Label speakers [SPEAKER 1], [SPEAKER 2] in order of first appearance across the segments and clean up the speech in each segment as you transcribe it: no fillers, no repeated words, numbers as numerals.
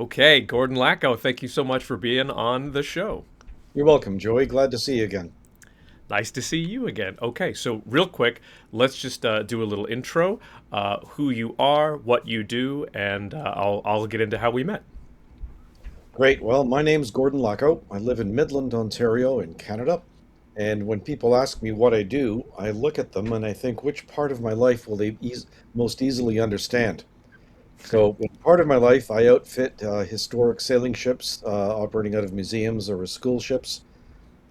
[SPEAKER 1] Okay, Gordon Laco, thank you so much for being on the show.
[SPEAKER 2] You're welcome, Joey. Glad to see you again.
[SPEAKER 1] Nice to see you again. Okay, so real quick, let's just do a little intro, who you are, what you do, and I'll get into how we met.
[SPEAKER 2] Great. Well, my name's Gordon Laco. I live in Midland, Ontario, in Canada. And when people ask me what I do, I look at them and I think, which part of my life will they most easily understand? So, in part of my life, I outfit historic sailing ships operating out of museums or as school ships.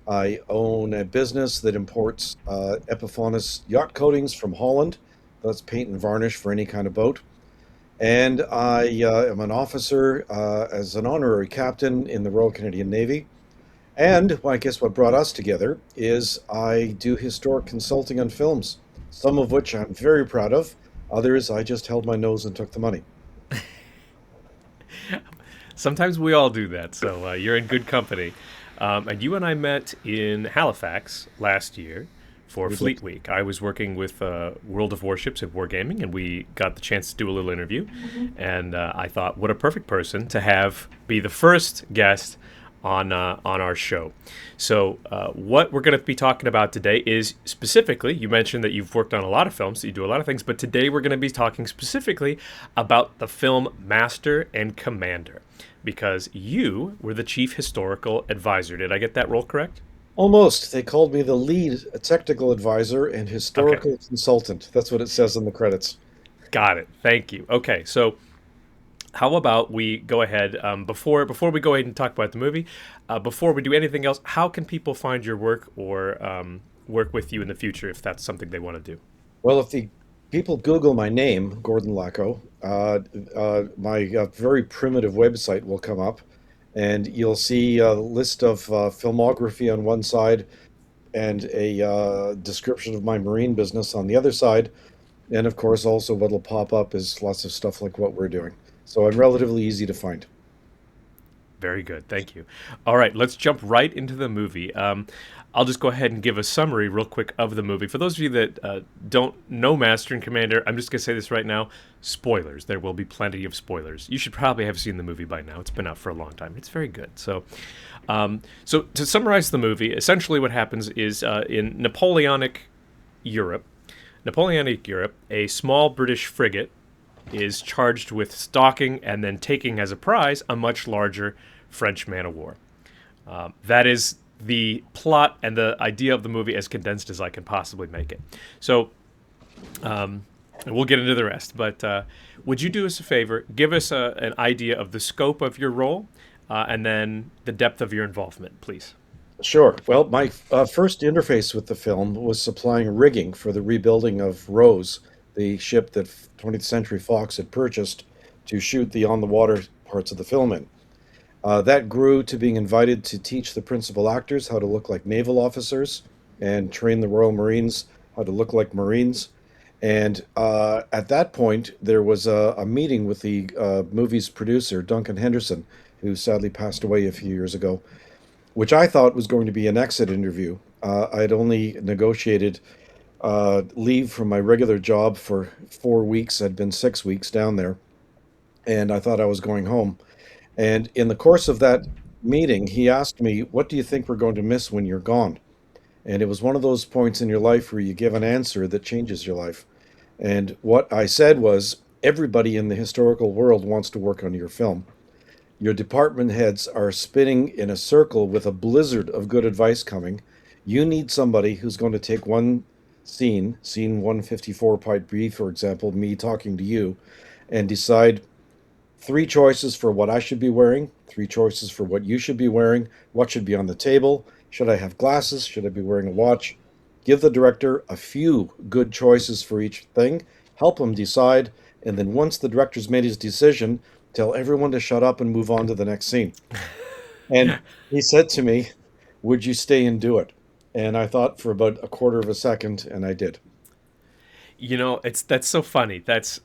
[SPEAKER 2] I own a business that imports Epifaunus yacht coatings from Holland. That's paint and varnish for any kind of boat. And I am an officer as an honorary captain in the Royal Canadian Navy. And well, I guess what brought us together is I do historic consulting on films, some of which I'm very proud of. Others, I just held my nose and took the money.
[SPEAKER 1] Sometimes we all do that, so you're in good company. And you and I met in Halifax last year for
[SPEAKER 2] We did.
[SPEAKER 1] Fleet Week. I was working with World of Warships at Wargaming, and we got the chance to do a little interview. And I thought, what a perfect person to have be the first guest on our show. So, what we're going to be talking about today is specifically, you mentioned that you've worked on a lot of films, so you do a lot of things, but today we're going to be talking specifically about the film Master and Commander, because you were the chief historical advisor. Did I get that role correct?
[SPEAKER 2] Almost. They called me the lead technical advisor and
[SPEAKER 1] Okay,
[SPEAKER 2] historical consultant. That's what it says in the credits.
[SPEAKER 1] got it. Thank you. Okay, so how about we go ahead before we go ahead and talk about the movie, before we do anything else, how can people find your work or work with you in the future if that's something they want to do?
[SPEAKER 2] Well, if the people Google my name, Gordon Laco, my very primitive website will come up, and you'll see a list of filmography on one side and a description of my marine business on the other side. And of course, also what'll pop up is lots of stuff like what we're doing. So I'm relatively easy to find.
[SPEAKER 1] Very good. Thank you. All right, let's jump right into the movie. I'll just go ahead and give a summary real quick of the movie. For those of you that don't know Master and Commander, I'm just going to say this right now. Spoilers. There will be plenty of spoilers. You should probably have seen the movie by now. It's been out for a long time. It's very good. So to summarize the movie, essentially what happens is in Napoleonic Europe, a small British frigate is charged with stalking and then taking as a prize a much larger French man of war. That is the plot and the idea of the movie as condensed as I can possibly make it. So, and we'll get into the rest. But would you do us a favor? Give us an idea of the scope of your role and then the depth of your involvement, please.
[SPEAKER 2] Sure. Well, my first interface with the film was supplying rigging for the rebuilding of Rose, the ship that 20th Century Fox had purchased to shoot the on the water parts of the film in. That grew to being invited to teach the principal actors how to look like naval officers and train the Royal Marines how to look like Marines. And at that point, there was a meeting with the movie's producer, Duncan Henderson, who sadly passed away a few years ago, which I thought was going to be an exit interview. I'd only negotiated leave from my regular job for 4 weeks. I'd been 6 weeks down there, and I thought I was going home. And in the course of that meeting, he asked me, "What do you think we're going to miss when you're gone?" And it was one of those points in your life where you give an answer that changes your life. And what I said was, everybody in the historical world wants to work on your film. Your department heads are spinning in a circle with a blizzard of good advice coming. You need somebody who's going to take one scene 154 part B, for example, me talking to you, and decide three choices for what I should be wearing, three choices for what you should be wearing, what should be on the table, should I have glasses, should I be wearing a watch. Give the director a few good choices for each thing, help him decide, and then once the director's made his decision, tell everyone to shut up and move on to the next scene. And he said to me, "Would you stay and do it?" And I thought for about a quarter of a second, and I did.
[SPEAKER 1] You know, it's that's so funny. That's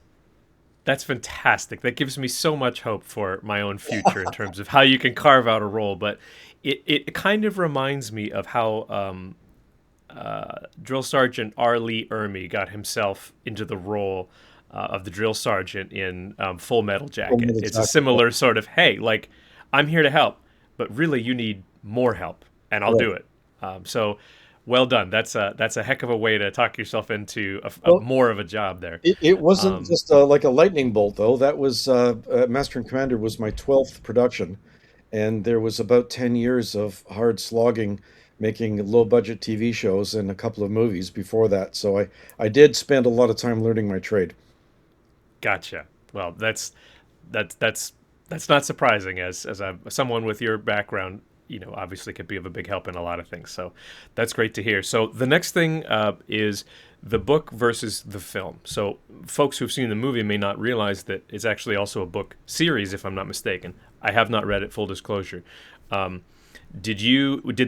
[SPEAKER 1] fantastic. That gives me so much hope for my own future in terms of how you can carve out a role. But it kind of reminds me of how Drill Sergeant R. Lee Ermey got himself into the role of the drill sergeant in Full Metal
[SPEAKER 2] Full
[SPEAKER 1] Jacket.
[SPEAKER 2] Metal
[SPEAKER 1] It's a
[SPEAKER 2] Jacket. Yeah.
[SPEAKER 1] similar sort of, hey, like, I'm here to help, but really you need more help, and I'll
[SPEAKER 2] Right.
[SPEAKER 1] do it. So, well done. That's a heck of a way to talk yourself into a
[SPEAKER 2] Well,
[SPEAKER 1] more of a job there.
[SPEAKER 2] it wasn't
[SPEAKER 1] Um,
[SPEAKER 2] just like a lightning bolt, though. That was Master and Commander was my 12th production, and there was about 10 years of hard slogging, making low budget TV shows and a couple of movies before that. So I did spend a lot of time learning my trade.
[SPEAKER 1] Gotcha. Well, that's that's that's not surprising as someone with your background, obviously could be of a big help in a lot of things. So that's great to hear. So the next thing is the book versus the film. So folks who've seen the movie may not realize that it's actually also a book series, if I'm not mistaken. I have not read it. Full disclosure. Um, did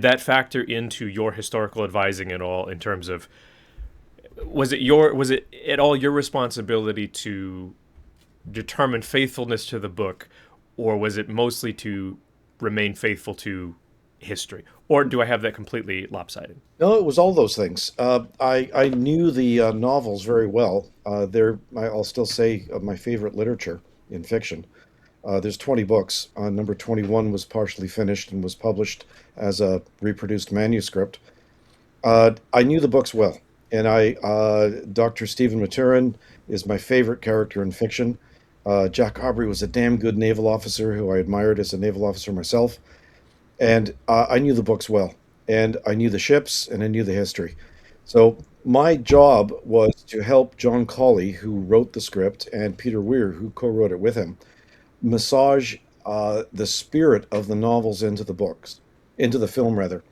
[SPEAKER 1] that factor into your historical advising at all in terms of was it at all your responsibility to determine faithfulness to the book, or was it mostly to remain faithful to history? Or do I have that completely lopsided?
[SPEAKER 2] No, it was all those things. I knew the novels very well. I'll still say my favorite literature in fiction. There's 20 books. Number 21 was partially finished and was published as a reproduced manuscript. I knew the books well, and Dr. Stephen Maturin is my favorite character in fiction. Jack Aubrey was a damn good naval officer who I admired as a naval officer myself, and I knew the books well, and I knew the ships, and I knew the history. So my job was to help John Colley, who wrote the script, and Peter Weir, who co-wrote it with him, massage the spirit of the novels into the books, into the film rather.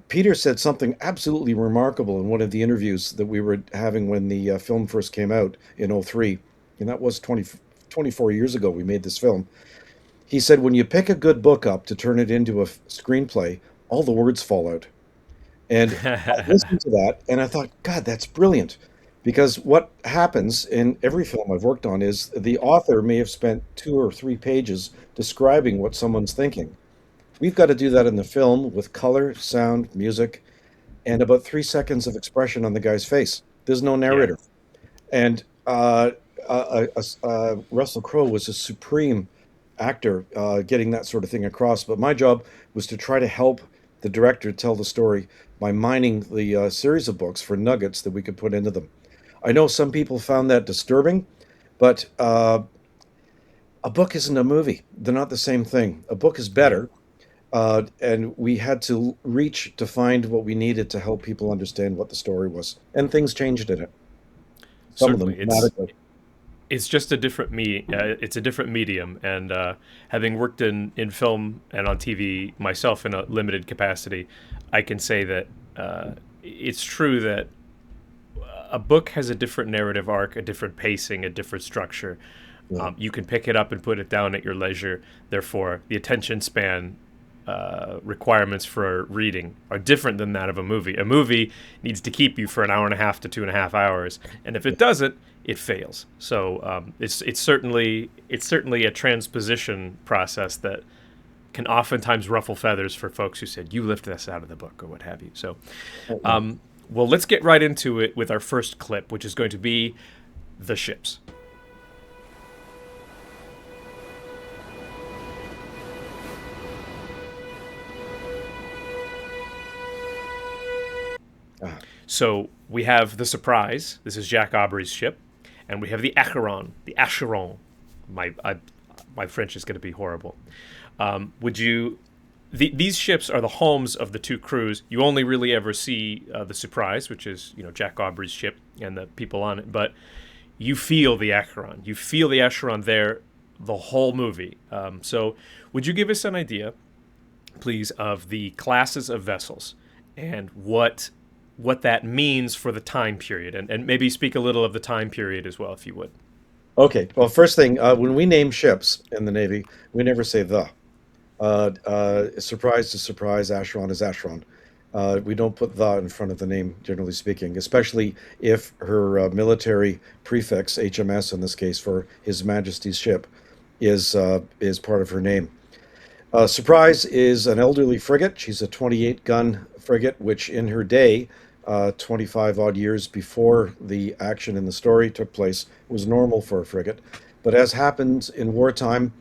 [SPEAKER 2] Peter said something absolutely remarkable in one of the interviews that we were having when the film first came out in '03, and that was 24 years ago we made this film. He said, when you pick a good book up to turn it into a screenplay, all the words fall out. And I listened to that and I thought, God, that's brilliant. Because what happens in every film I've worked on is the author may have spent 2 or 3 pages describing what someone's thinking. We've got to do that in the film with color, sound, music, and about 3 seconds of expression on the guy's face. There's no
[SPEAKER 1] Yeah.
[SPEAKER 2] narrator. And Russell Crowe was a supreme actor getting that sort of thing across. But my job was to try to help the director tell the story by mining the series of books for nuggets that we could put into them. I know some people found that disturbing, but a book isn't a movie. They're not the same thing. A book is
[SPEAKER 1] Yeah.
[SPEAKER 2] better, and we had to reach to find what we needed to help people understand what the story was. And things changed in it, some of them
[SPEAKER 1] Certainly.
[SPEAKER 2] dramatically.
[SPEAKER 1] It's just a different it's a different medium, and having worked in film and on TV myself in a limited capacity, I can say that it's true that a book has a different narrative arc, a different pacing, a different structure.
[SPEAKER 2] Yeah.
[SPEAKER 1] You can pick it up and put it down at your leisure. Therefore, the attention span requirements for reading are different than that of a movie. A movie needs to keep you for an hour and a half to 2.5 hours, and if it doesn't, it fails. So it's certainly a transposition process that can oftentimes ruffle feathers for folks who said you lift this out of the book or what have you. So, well, let's get right into it with our first clip, which is going to be the ships.
[SPEAKER 2] Ah,
[SPEAKER 1] So we have the Surprise. This is Jack Aubrey's ship, and we have the Acheron. The Acheron. My French is going to be horrible. Would you? These ships are the homes of the two crews. You only really ever see the Surprise, which is Jack Aubrey's ship and the people on it, but you feel the Acheron. You feel the Acheron there the whole movie. So, would you give us an idea, please, of the classes of vessels and what that means for the time period, and maybe speak a little of the time period as well, if you would.
[SPEAKER 2] okay. Well, first thing, when we name ships in the Navy, we never say the. Surprise is surprise, Acheron is Acheron. We don't put the in front of the name, generally speaking, especially if her military prefix, HMS in this case, for His Majesty's ship, is part of her name. Surprise is an elderly frigate. She's a 28 gun frigate, which in her day 25 odd years before the action in the story took place, was normal for a frigate. But as happens in wartime,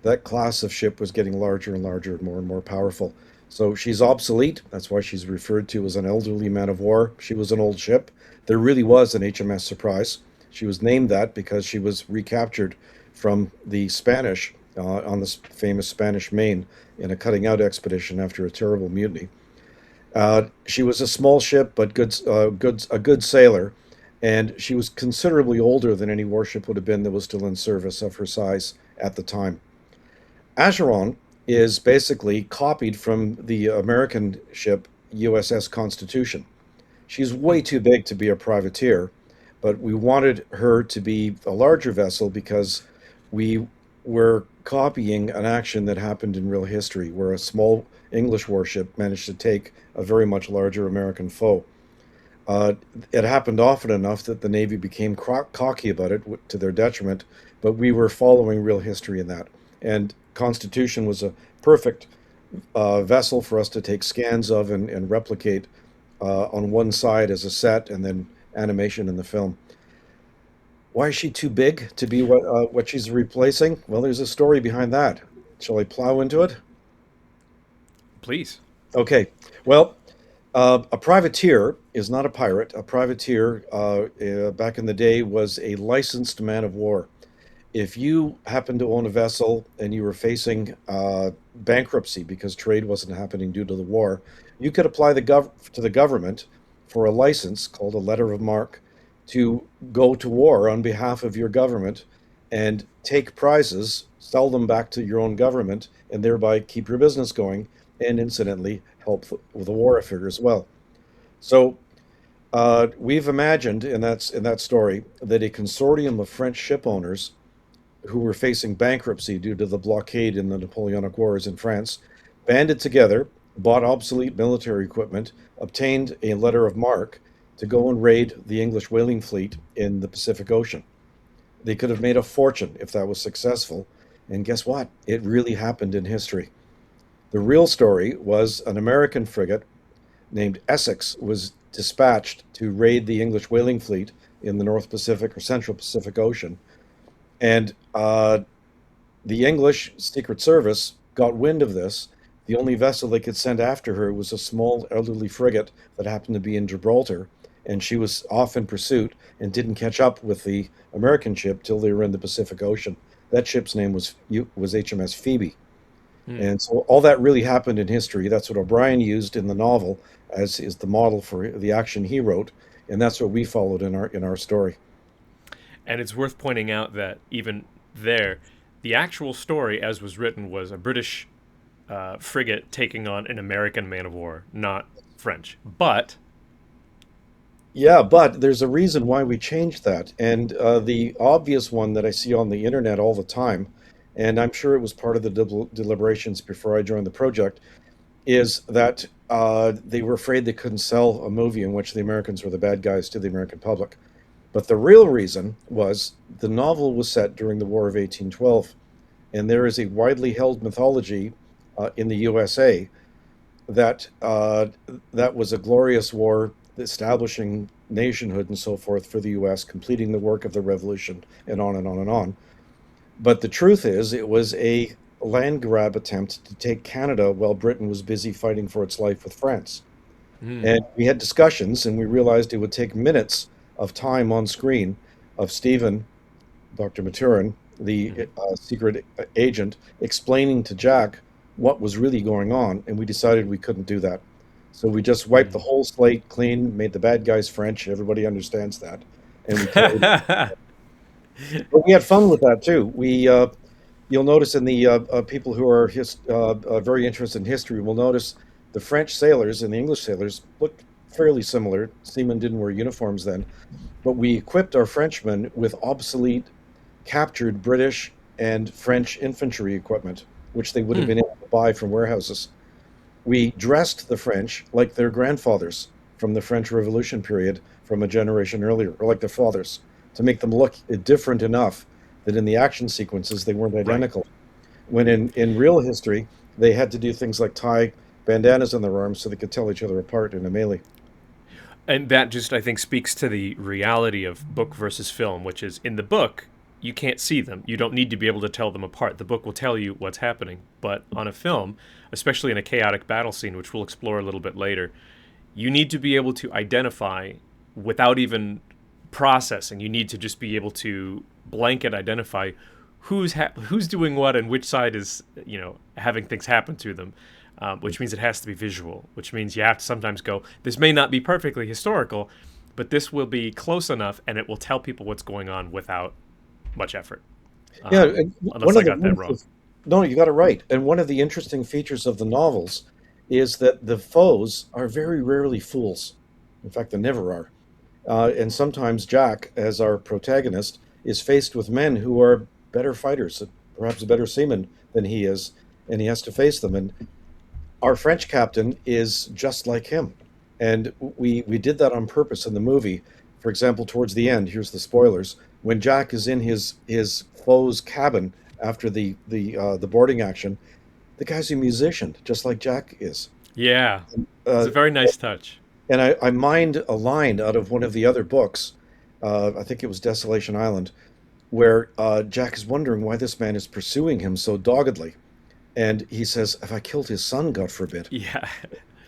[SPEAKER 2] that class of ship was getting larger and larger and more powerful. So she's obsolete. That's why she's referred to as an elderly man of war. She was an old ship. There really was an HMS Surprise. She was named that because she was recaptured from the Spanish on the famous Spanish Main in a cutting out expedition after a terrible mutiny. She was a small ship, but a good sailor, and she was considerably older than any warship would have been that was still in service of her size at the time. Acheron is basically copied from the American ship USS Constitution. She's way too big to be a privateer, but we wanted her to be a larger vessel because we were copying an action that happened in real history where a small English warship managed to take a very much larger American foe. Uh, it happened often enough that the Navy became cocky about it to their detriment, but we were following real history in that. And Constitution was a perfect vessel for us to take scans of and replicate on one side as a set and then animation in the film. Why is she too big to be what she's replacing? Well, there's a story behind that. Shall I plow into it?
[SPEAKER 1] Please.
[SPEAKER 2] Okay. Well, a privateer is not a pirate. A privateer, back in the day, was a licensed man of war. If you happened to own a vessel and you were facing bankruptcy because trade wasn't happening due to the war, you could apply to the government for a license called a letter of marque to go to war on behalf of your government and take prizes, sell them back to your own government, and thereby keep your business going and incidentally help with the war effort as well. So we've imagined in that story that a consortium of French ship owners who were facing bankruptcy due to the blockade in the Napoleonic Wars in France banded together, bought obsolete military equipment, obtained a letter of marque to go and raid the English whaling fleet in the Pacific Ocean. They could have made a fortune if that was successful. And guess what? It really happened in history. The real story was an American frigate named Essex was dispatched to raid the English whaling fleet in the North Pacific or Central Pacific Ocean. And the English Secret Service got wind of this. The only vessel they could send after her was a small elderly frigate that happened to be in Gibraltar, and she was off in pursuit and didn't catch up with the American ship till they were in the Pacific Ocean. That ship's name was HMS Phoebe.
[SPEAKER 1] Hmm.
[SPEAKER 2] And so all that really happened in history. That's what O'Brien used in the novel as is the model for the action he wrote, and that's what we followed in our story.
[SPEAKER 1] And it's worth pointing out that even there, the actual story, as was written, was a British frigate taking on an American man of war, not French. But
[SPEAKER 2] Yeah, but there's a reason why we changed that. And the obvious one that I see on the internet all the time, and I'm sure it was part of the deliberations before I joined the project, is that they were afraid they couldn't sell a movie in which the Americans were the bad guys to the American public. But the real reason was the novel was set during the War of 1812, and there is a widely held mythology in the USA that that was a glorious war establishing nationhood and so forth for the US, completing the work of the revolution, and on and on and on. But the truth is, it was a land grab attempt to take Canada while Britain was busy fighting for its life with France.
[SPEAKER 1] hmm,
[SPEAKER 2] And we had discussions, and we realized it would take minutes of time on screen of Stephen, Dr. Maturin, the
[SPEAKER 1] hmm,
[SPEAKER 2] secret agent, explaining to Jack what was really going on, and we decided we couldn't do that. So we just wiped the whole slate clean, made the bad guys French. Everybody understands that, and we carried.
[SPEAKER 1] hmm.
[SPEAKER 2] But we had fun with that too. You'll notice in the people who are very interested in history will notice the French sailors and the English sailors looked fairly similar. Seamen didn't wear uniforms then, but we equipped our Frenchmen with obsolete, captured British and French infantry equipment, which they would have
[SPEAKER 1] Hmm.
[SPEAKER 2] been able to buy from warehouses. We dressed the French like their grandfathers from the French Revolution period from a generation earlier, or like their fathers, to make them look different enough that in the action sequences they weren't
[SPEAKER 1] Right.
[SPEAKER 2] identical. When in real history, they had to do things like tie bandanas on their arms so they could tell each other apart in a melee.
[SPEAKER 1] And that just, I think, speaks to the reality of book versus film, which is in the book, you can't see them. You don't need to be able to tell them apart. The book will tell you what's happening. But on a film, especially in a chaotic battle scene, which we'll explore a little bit later, you need to be able to identify without even processing. You need to just be able to blanket identify who's doing what and which side is having things happen to them, which means it has to be visual. Which means you have to sometimes go. This may not be perfectly historical, but this will be close enough, and it will tell people what's going on without much effort.
[SPEAKER 2] Yeah,
[SPEAKER 1] Unless I got that wrong.
[SPEAKER 2] no, you got it right. And one of the interesting features of the novels is that the foes are very rarely fools. In fact, they never are. And sometimes Jack, as our protagonist, is faced with men who are better fighters, perhaps better seamen than he is, and he has to face them. And our French captain is just like him. And we did that on purpose in the movie. For example, towards the end, here's the spoilers. When Jack is in his foe's cabin after the boarding action, the guy's a musician, just like Jack is.
[SPEAKER 1] Yeah, it's
[SPEAKER 2] Uh,
[SPEAKER 1] a very nice touch.
[SPEAKER 2] and I mined a line out of one of the other books. I think it was Desolation Island, where Jack is wondering why this man is pursuing him so doggedly. And he says, "Have I killed his son, God forbid?"
[SPEAKER 1] Yeah,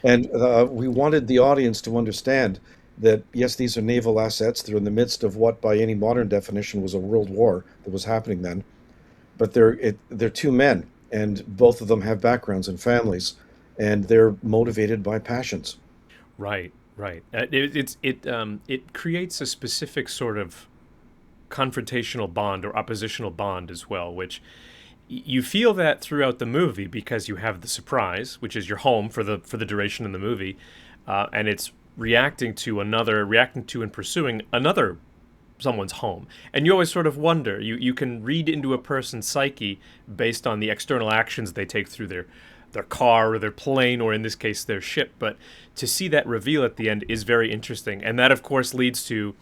[SPEAKER 2] And we wanted the audience to understand that, yes, these are naval assets. They're in the midst of what, by any modern definition, was a world war that was happening then. But they're two men, and both of them have backgrounds and families, and they're motivated by passions.
[SPEAKER 1] right, right. It creates a specific sort of confrontational bond or oppositional bond as well, which you feel that throughout the movie because you have the surprise, which is your home for the duration in the movie, and it's reacting to and pursuing another someone's home, and you always sort of wonder. You can read into a person's psyche based on the external actions they take through their car or their plane, or in this case their ship. But to see that reveal at the end is very interesting, and that of course leads to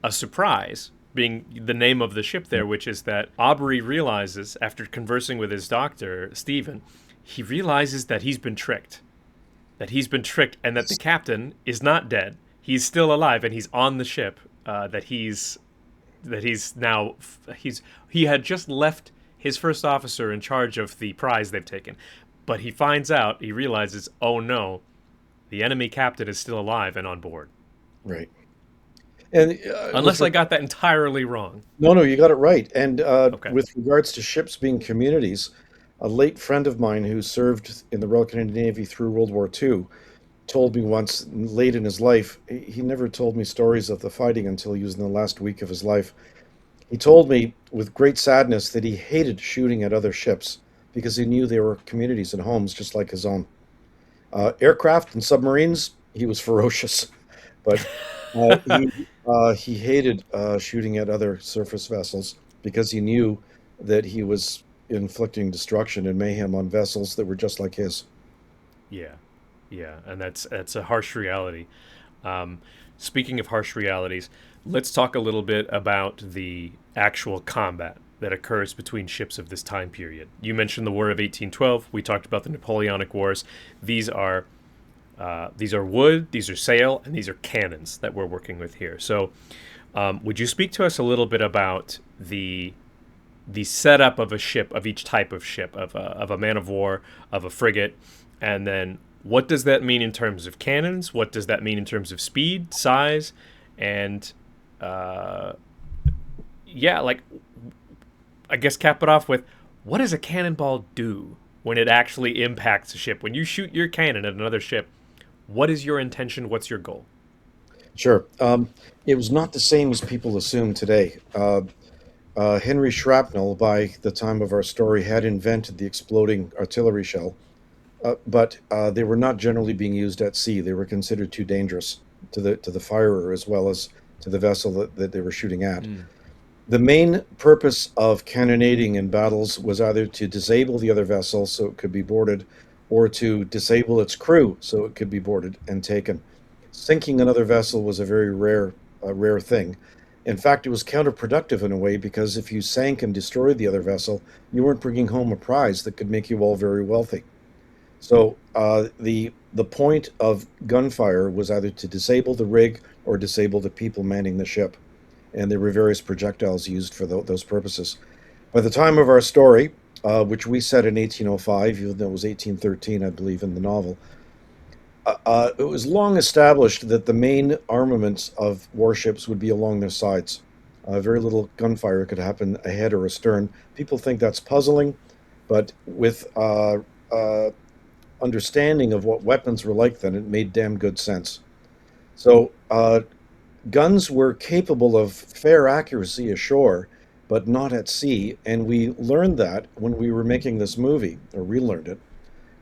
[SPEAKER 1] a surprise being the name of the ship there, which is that Aubrey realizes after conversing with his doctor, Stephen, he realizes that he's been tricked. That he's been tricked and that the captain is not dead. He's still alive and he's on the ship. He had just left his first officer in charge of the prize they've taken. But he realizes, oh no, the enemy captain is still alive and on board.
[SPEAKER 2] Right. And
[SPEAKER 1] Unless I got that entirely wrong.
[SPEAKER 2] no, you got it right. And
[SPEAKER 1] Okay.
[SPEAKER 2] with regards to ships being communities, a late friend of mine who served in the Royal Canadian Navy through World War II told me once, late in his life, he never told me stories of the fighting until he was in the last week of his life. He told me with great sadness that he hated shooting at other ships because he knew they were communities and homes just like his own. Aircraft and submarines, he was ferocious, but he hated shooting at other surface vessels because he knew that he was inflicting destruction and mayhem on vessels that were just like his.
[SPEAKER 1] Yeah, yeah, and that's a harsh reality. Um, Speaking of harsh realities, let's talk a little bit about the actual combat that occurs between ships of this time period. You mentioned the War of 1812. We talked about the Napoleonic Wars. These are these are wood, these are sail, and these are cannons that we're working with here. So, would you speak to us a little bit about the setup of a ship, of each type of ship, of a man of war, of a frigate, and then what does that mean in terms of cannons? What does that mean in terms of speed, size, and uh, yeah, like I guess cap it off with what does a cannonball do when it actually impacts a ship? When you shoot your cannon at another ship, what is your intention? What's your goal?
[SPEAKER 2] Sure. It was not the same as people assume today. Henry Shrapnel, by the time of our story, had invented the exploding artillery shell, but they were not generally being used at sea. They were considered too dangerous to the firer as well as to the vessel that they were shooting at.
[SPEAKER 1] Mm.
[SPEAKER 2] The main purpose of cannonading in battles was either to disable the other vessel so it could be boarded, or to disable its crew so it could be boarded and taken. Sinking another vessel was a very rare thing. In fact, it was counterproductive in a way because if you sank and destroyed the other vessel, you weren't bringing home a prize that could make you all very wealthy. So the point of gunfire was either to disable the rig or disable the people manning the ship, and there were various projectiles used for those purposes. By the time of our story, which we set in 1805, even though it was 1813, I believe, in the novel, it was long established that the main armaments of warships would be along their sides. Very little gunfire could happen ahead or astern. People think that's puzzling, but with understanding of what weapons were like then, it made damn good sense. So guns were capable of fair accuracy ashore, but not at sea. And we learned that when we were making this movie, or relearned it.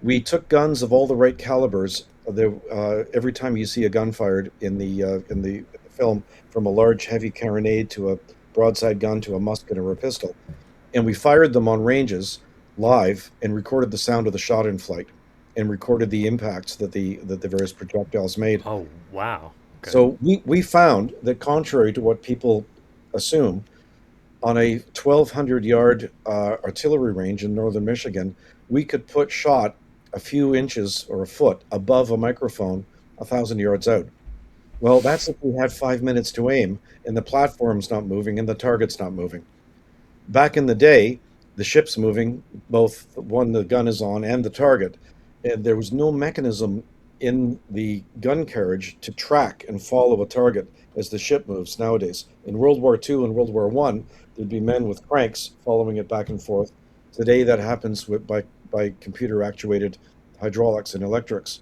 [SPEAKER 2] We took guns of all the right calibers. Every time you see a gun fired in the film, from a large heavy carronade to a broadside gun to a musket or a pistol, and we fired them on ranges live and recorded the sound of the shot in flight, and recorded the impacts that the various projectiles made.
[SPEAKER 1] Oh, wow. Okay.
[SPEAKER 2] So we found that contrary to what people assume, on a 1,200 yard artillery range in northern Michigan, we could put shot a few inches or a foot above a microphone 1,000 yards out. Well, that's if we had 5 minutes to aim and the platform's not moving and the target's not moving. Back in the day, the ship's moving, both one the gun is on and the target, and there was no mechanism in the gun carriage to track and follow a target as the ship moves nowadays. In World War II and World War One, there'd be men with cranks following it back and forth. Today, that happens by computer actuated hydraulics and electrics.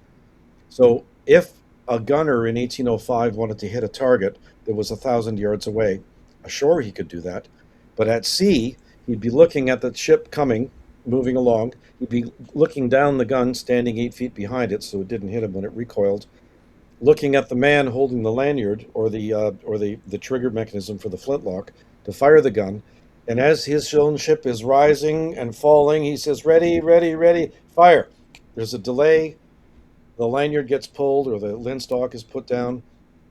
[SPEAKER 2] So if a gunner in 1805 wanted to hit a target that was 1,000 yards away, ashore he could do that. But at sea, he'd be looking at the ship coming, moving along. He'd be looking down the gun, standing 8 feet behind it, so it didn't hit him when it recoiled. Looking at the man holding the lanyard or the trigger mechanism for the flintlock to fire the gun. And as his own ship is rising and falling, he says, "Ready, ready, ready, fire." There's a delay. The lanyard gets pulled or the linstock is put down.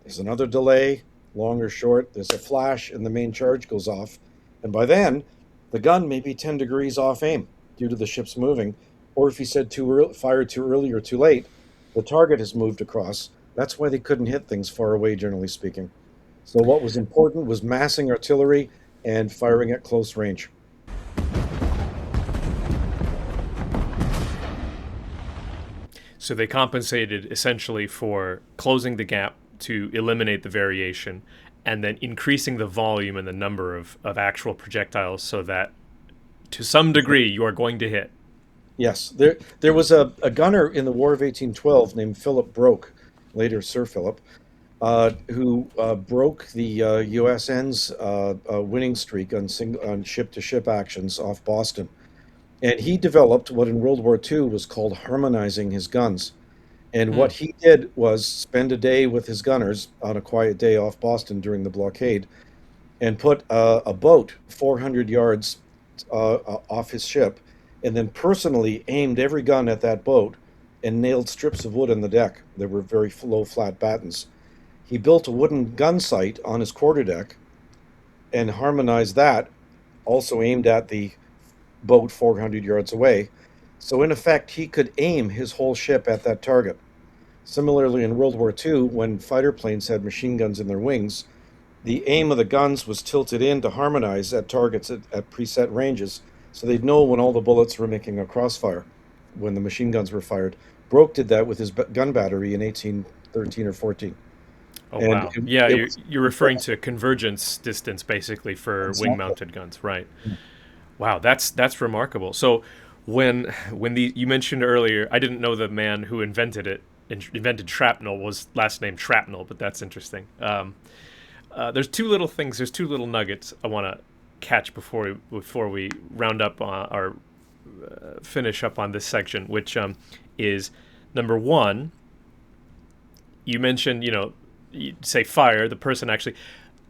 [SPEAKER 2] There's another delay, long or short. There's a flash and the main charge goes off. And by then, the gun may be 10 degrees off aim due to the ship's moving. Or if he said fired too early or too late, the target has moved across. That's why they couldn't hit things far away, generally speaking. So what was important was massing artillery and firing at close range.
[SPEAKER 1] So they compensated essentially for closing the gap to eliminate the variation and then increasing the volume and the number of actual projectiles so that to some degree you are going to hit.
[SPEAKER 2] Yes, there was a gunner in the War of 1812 named Philip Broke, later Sir Philip, who broke the USN's winning streak on ship-to-ship actions off Boston. And he developed what in World War II was called harmonizing his guns. And
[SPEAKER 1] Hmm.
[SPEAKER 2] what he did was spend a day with his gunners on a quiet day off Boston during the blockade and put a boat 400 yards off his ship, and then personally aimed every gun at that boat and nailed strips of wood on the deck. There were very low, flat battens. He built a wooden gun sight on his quarterdeck and harmonized that, also aimed at the boat 400 yards away. So, in effect, he could aim his whole ship at that target. Similarly, in World War II, when fighter planes had machine guns in their wings, the aim of the guns was tilted in to harmonize at targets at preset ranges, so they'd know when all the bullets were making a crossfire when the machine guns were fired. Broke did that with his gun battery in 1813 or 14.
[SPEAKER 1] Oh,
[SPEAKER 2] And
[SPEAKER 1] wow. Yeah,
[SPEAKER 2] it
[SPEAKER 1] you're,
[SPEAKER 2] was
[SPEAKER 1] you're referring to convergence distance basically for
[SPEAKER 2] exactly.
[SPEAKER 1] wing-mounted guns, right? Wow, that's remarkable. So when you mentioned earlier, I didn't know the man who invented it, invented shrapnel, was last name Shrapnel, but that's interesting. There's two little things. There's two little nuggets I want to catch before we round up or finish up on this section, which is number one. You mentioned, you say fire. The person actually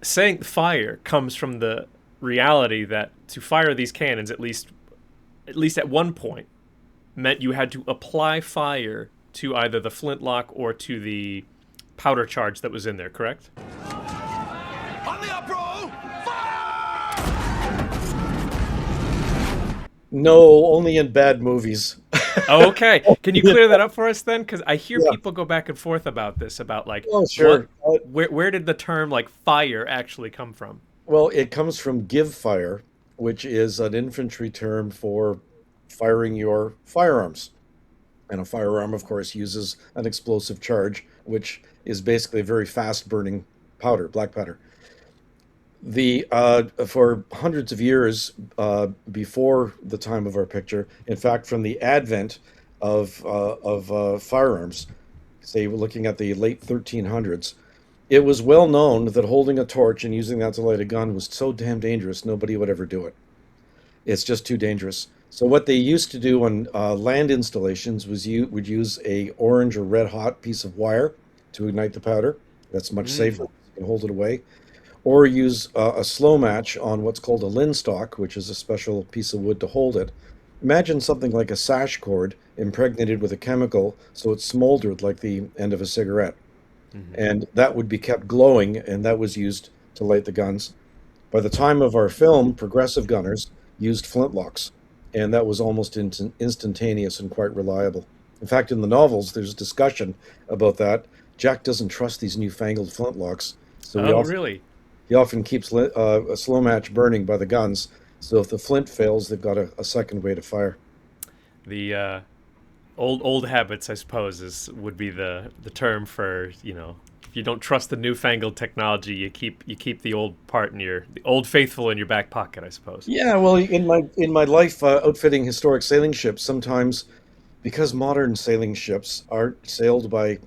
[SPEAKER 1] saying fire comes from the reality that to fire these cannons, at least at one point, meant you had to apply fire to either the flintlock or to the powder charge that was in there. Correct?
[SPEAKER 3] On the uproar! Fire!
[SPEAKER 2] No, only in bad movies.
[SPEAKER 1] Okay, can you clear that up for us then? Because I hear
[SPEAKER 2] Yeah.
[SPEAKER 1] people go back and forth about this, about like
[SPEAKER 2] Oh,
[SPEAKER 1] what,
[SPEAKER 2] sure.
[SPEAKER 1] where did the term like fire actually come from?
[SPEAKER 2] Well, it comes from give fire, which is an infantry term for firing your firearms. And a firearm, of course, uses an explosive charge, which is basically a very fast burning powder, black powder. The For hundreds of years before the time of our picture, in fact, from the advent of firearms, say we're looking at the late 1300s, it was well known that holding a torch and using that to light a gun was so damn dangerous, nobody would ever do it. It's just too dangerous. So what they used to do on land installations was you would use a orange or red hot piece of wire to ignite the powder. That's much safer.
[SPEAKER 1] Mm.
[SPEAKER 2] You can hold it away, or use a slow match on what's called a linstock, which is a special piece of wood to hold it. Imagine something like a sash cord impregnated with a chemical so it smoldered like the end of a cigarette.
[SPEAKER 1] Hmm.
[SPEAKER 2] And that would be kept glowing, and that was used to light the guns. By the time of our film, progressive gunners used flintlocks, and that was almost instantaneous and quite reliable. In fact, in the novels, there's discussion about that. Jack doesn't trust these newfangled flintlocks, so
[SPEAKER 1] Oh, really?
[SPEAKER 2] he often keeps a slow match burning by the guns. So if the flint fails, they've got a second way to fire.
[SPEAKER 1] The old habits, I suppose, is would be the term for, if you don't trust the newfangled technology, you keep the old part in the old faithful in your back pocket, I suppose.
[SPEAKER 2] Yeah, well, in my life outfitting historic sailing ships, sometimes because modern sailing ships aren't sailed by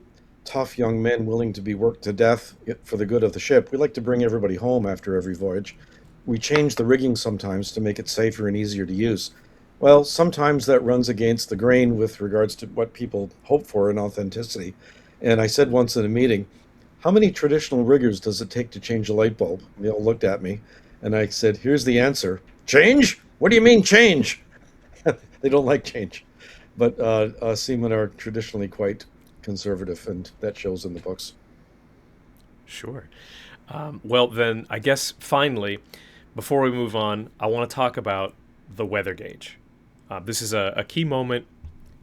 [SPEAKER 2] tough young men willing to be worked to death for the good of the ship, we like to bring everybody home after every voyage. We change the rigging sometimes to make it safer and easier to use. Well, sometimes that runs against the grain with regards to what people hope for in authenticity. And I said once in a meeting, how many traditional riggers does it take to change a light bulb? And they all looked at me, and I said, here's the answer: change? What do you mean, change? They don't like change. But seamen are traditionally quite conservative, and that shows in the books.
[SPEAKER 1] Sure. Well, then, I guess finally, before we move on, I want to talk about the weather gauge. This is a key moment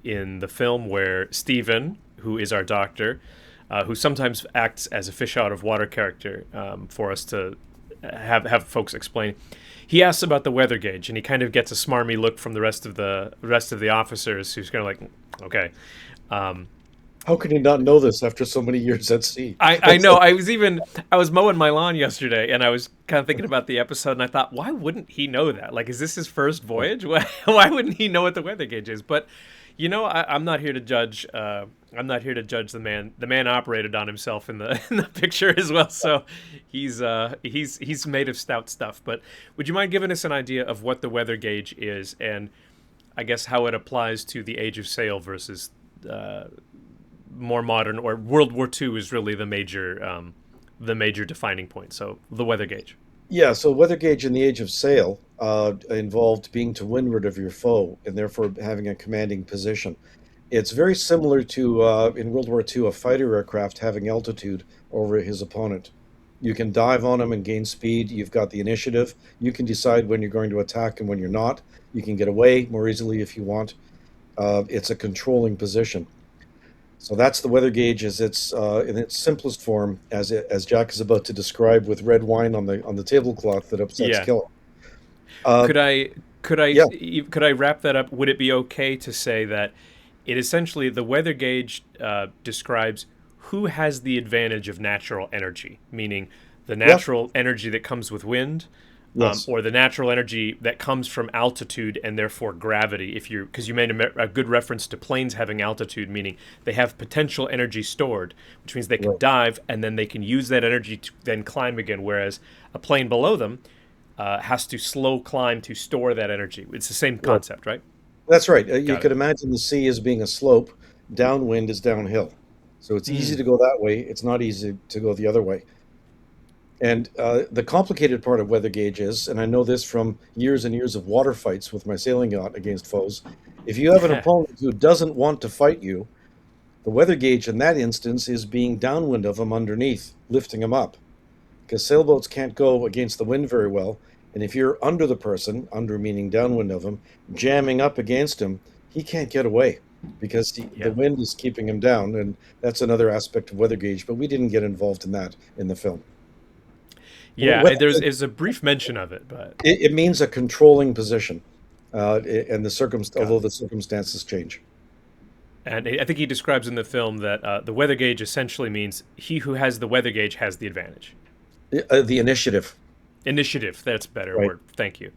[SPEAKER 1] in the film where Stephen, who is our doctor, who sometimes acts as a fish out of water character for us to have folks explain. He asks about the weather gauge, and he kind of gets a smarmy look from the rest of the officers, who's kind of like, okay. Um,
[SPEAKER 2] How can you not know this after so many years at sea?
[SPEAKER 1] I know. I was mowing my lawn yesterday, and I was kind of thinking about the episode, and I thought, why wouldn't he know that? Like, is this his first voyage? Why wouldn't he know what the weather gauge is? But I'm not here to judge. I'm not here to judge the man. The man operated on himself in the in the picture as well, so he's made of stout stuff. But would you mind giving us an idea of what the weather gauge is, and I guess how it applies to the age of sail versus more modern, or World War II is really the major defining point. So the weather gauge.
[SPEAKER 2] Yeah, so weather gauge in the age of sail involved being to windward of your foe and therefore having a commanding position. It's very similar to, in World War II, a fighter aircraft having altitude over his opponent. You can dive on him and gain speed. You've got the initiative. You can decide when you're going to attack and when you're not. You can get away more easily if you want. It's a controlling position. So that's the weather gauge as it's in its simplest form, as Jack is about to describe, with red wine on the tablecloth that upsets
[SPEAKER 1] Yeah.
[SPEAKER 2] Killer. Uh,
[SPEAKER 1] Could I could I
[SPEAKER 2] yeah,
[SPEAKER 1] could I wrap that up? Would it be okay to say that it essentially, the weather gauge describes who has the advantage of natural energy, meaning the
[SPEAKER 2] yeah,
[SPEAKER 1] natural energy that comes with wind,
[SPEAKER 2] yes,
[SPEAKER 1] or the natural energy that comes from altitude and therefore gravity. Because you made a good reference to planes having altitude, meaning they have potential energy stored, which means they can
[SPEAKER 2] right.
[SPEAKER 1] dive and then they can use that energy to then climb again. Whereas a plane below them has to slow climb to store that energy. It's the same
[SPEAKER 2] Right.
[SPEAKER 1] concept, right?
[SPEAKER 2] That's right. You
[SPEAKER 1] Got it.
[SPEAKER 2] could imagine the sea as being a slope. Downwind is downhill. So it's easy
[SPEAKER 1] Mm.
[SPEAKER 2] to go that way. It's not easy to go the other way. And the complicated part of weather gauge is, and I know this from years and years of water fights with my sailing yacht against foes, if you have an opponent who doesn't want to fight you, the weather gauge in that instance is being downwind of them underneath, lifting them up. Because sailboats can't go against the wind very well. And if you're under the person, under meaning downwind of him, jamming up against him, he can't get away because the
[SPEAKER 1] Yeah.
[SPEAKER 2] wind is keeping him down, and that's another aspect of weather gauge. But we didn't get involved in that in the film.
[SPEAKER 1] Yeah,
[SPEAKER 2] Weather
[SPEAKER 1] there's a brief mention of it, but
[SPEAKER 2] it means a controlling position, and
[SPEAKER 1] got
[SPEAKER 2] although
[SPEAKER 1] it.
[SPEAKER 2] the circumstances change.
[SPEAKER 1] And I think he describes in the film that the weather gauge essentially means he who has the weather gauge has the advantage.
[SPEAKER 2] The initiative,
[SPEAKER 1] Initiative, that's a better
[SPEAKER 2] right?
[SPEAKER 1] word. Thank you.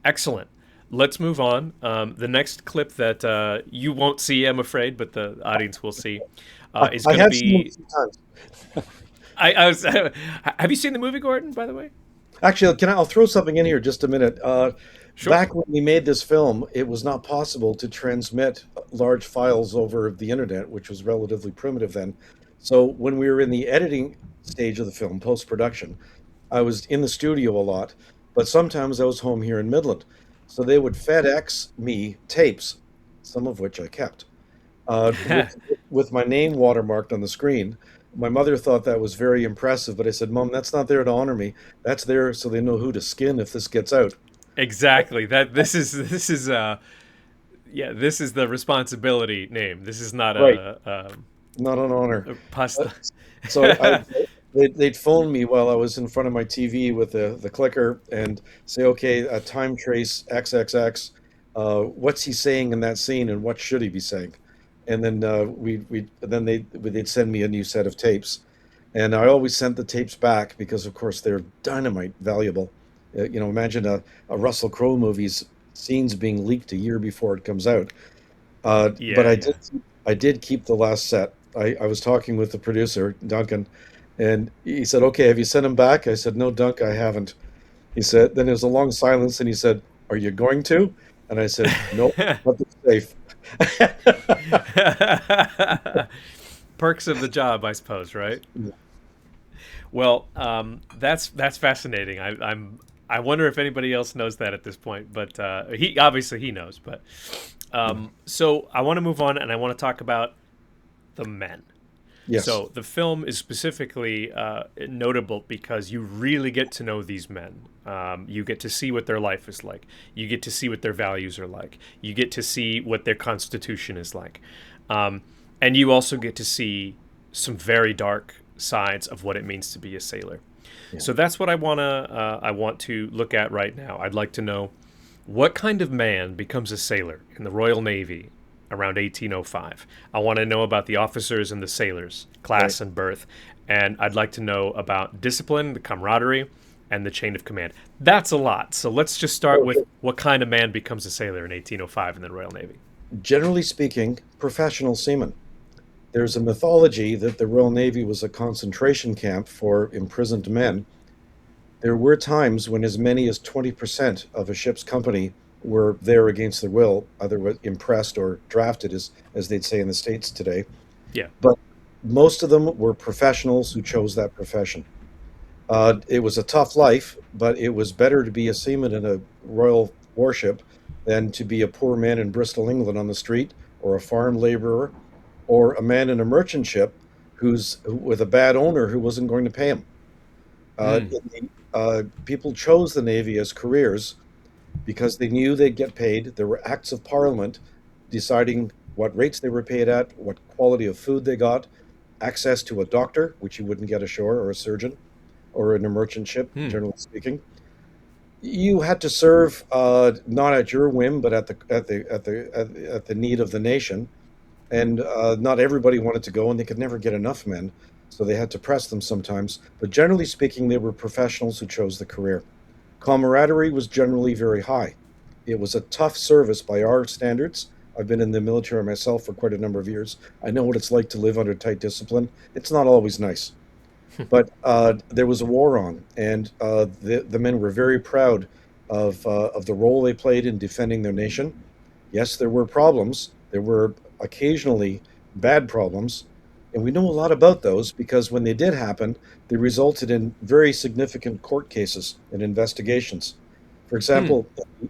[SPEAKER 1] Excellent. Let's move on. The next clip that you won't see, I'm afraid, but the audience will see, is
[SPEAKER 2] I
[SPEAKER 1] going to
[SPEAKER 2] have seen them a
[SPEAKER 1] be.
[SPEAKER 2] few times.
[SPEAKER 1] I was. Have you seen the movie, Gordon? By the way.
[SPEAKER 2] Actually, I'll throw something in here just a minute.
[SPEAKER 1] Sure.
[SPEAKER 2] Back when we made this film, it was not possible to transmit large files over the internet, which was relatively primitive then. So when we were in the editing stage of the film, post-production, I was in the studio a lot, but sometimes I was home here in Midland. So they would FedEx me tapes, some of which I kept, with my name watermarked on the screen. My mother thought that was very impressive, but I said, Mom, that's not there to honor me. That's there so they know who to skin if this gets out.
[SPEAKER 1] Exactly. That this is yeah, this is the responsibility name. This is not
[SPEAKER 2] Right.
[SPEAKER 1] a
[SPEAKER 2] Not an honor. Uh,
[SPEAKER 1] pasta.
[SPEAKER 2] So they'd phone me while I was in front of my TV with the clicker and say, okay, time trace XXX. What's he saying in that scene, and what should he be saying? And then they'd send me a new set of tapes, and I always sent the tapes back because, of course, they're dynamite valuable. Imagine a Russell Crowe movie's scenes being leaked a year before it comes out. But
[SPEAKER 1] Yeah, yeah.
[SPEAKER 2] I did keep the last set. I was talking with the producer, Duncan, and he said, "Okay, have you sent him back?" I said, "No, Dunk, I haven't." He said, then there was a long silence, and he said, "Are you going to?" And I said, "Nope, but they're safe."
[SPEAKER 1] Perks of the job, I suppose, right? Well, that's fascinating. I wonder if anybody else knows that at this point, but he obviously he knows. But so I want to move on, and I want to talk about the men.
[SPEAKER 2] Yes,
[SPEAKER 1] So the film is specifically notable because you really get to know these men. You get to see what their life is like. You get to see what their values are like. You get to see what their constitution is like, and you also get to see some very dark sides of what it means to be a sailor.
[SPEAKER 2] yeah.
[SPEAKER 1] So that's what I want to look at right now. I'd like to know what kind of man becomes a sailor in the Royal Navy around 1805. I want to know about the officers and the sailors,
[SPEAKER 2] Right.
[SPEAKER 1] class and birth, and I'd like to know about discipline, the camaraderie, and the chain of command. That's a lot. So let's just start with
[SPEAKER 2] Okay.
[SPEAKER 1] what kind of man becomes a sailor in 1805 in the Royal Navy.
[SPEAKER 2] Generally speaking, professional seamen. There's a mythology that the Royal Navy was a concentration camp for imprisoned men. There were times when as many as 20% of a ship's company were there against their will, either impressed or drafted, as they'd say in the States today.
[SPEAKER 1] Yeah.
[SPEAKER 2] But most of them were professionals who chose that profession. It was a tough life, but it was better to be a seaman in a royal warship than to be a poor man in Bristol, England on the street, or a farm laborer, or a man in a merchant ship with a bad owner who wasn't going to pay him.
[SPEAKER 1] Mm.
[SPEAKER 2] People chose the Navy as careers because they knew they'd get paid. There were acts of parliament deciding what rates they were paid at, what quality of food they got, access to a doctor, which you wouldn't get ashore, or a surgeon, or in a merchant ship,
[SPEAKER 1] Hmm.
[SPEAKER 2] generally speaking. You had to serve not at your whim, but at the need of the nation. And not everybody wanted to go, and they could never get enough men, so they had to press them sometimes. But generally speaking, they were professionals who chose the career. Camaraderie was generally very high. It was a tough service by our standards. I've been in the military myself for quite a number of years. I know what it's like to live under tight discipline. It's not always nice. But there was a war on, and the men were very proud of the role they played in defending their nation. Yes, there were problems. There were occasionally bad problems, and we know a lot about those because when they did happen, they resulted in very significant court cases and investigations. For
[SPEAKER 1] Hmm.
[SPEAKER 2] example,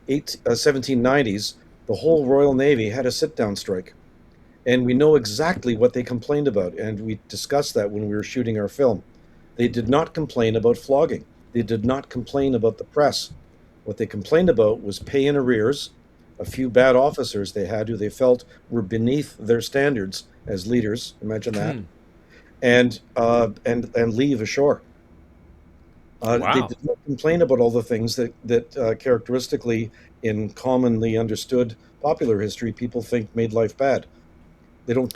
[SPEAKER 2] in the 1790s, the whole Royal Navy had a sit-down strike, and we know exactly what they complained about, and we discussed that when we were shooting our film. They did not complain about flogging. They did not complain about the press. What they complained about was pay in arrears, a few bad officers they had who they felt were beneath their standards as leaders. Imagine that, and leave ashore. They
[SPEAKER 1] Wow.
[SPEAKER 2] did not complain about all the things that characteristically, in commonly understood popular history, people think made life bad. They don't.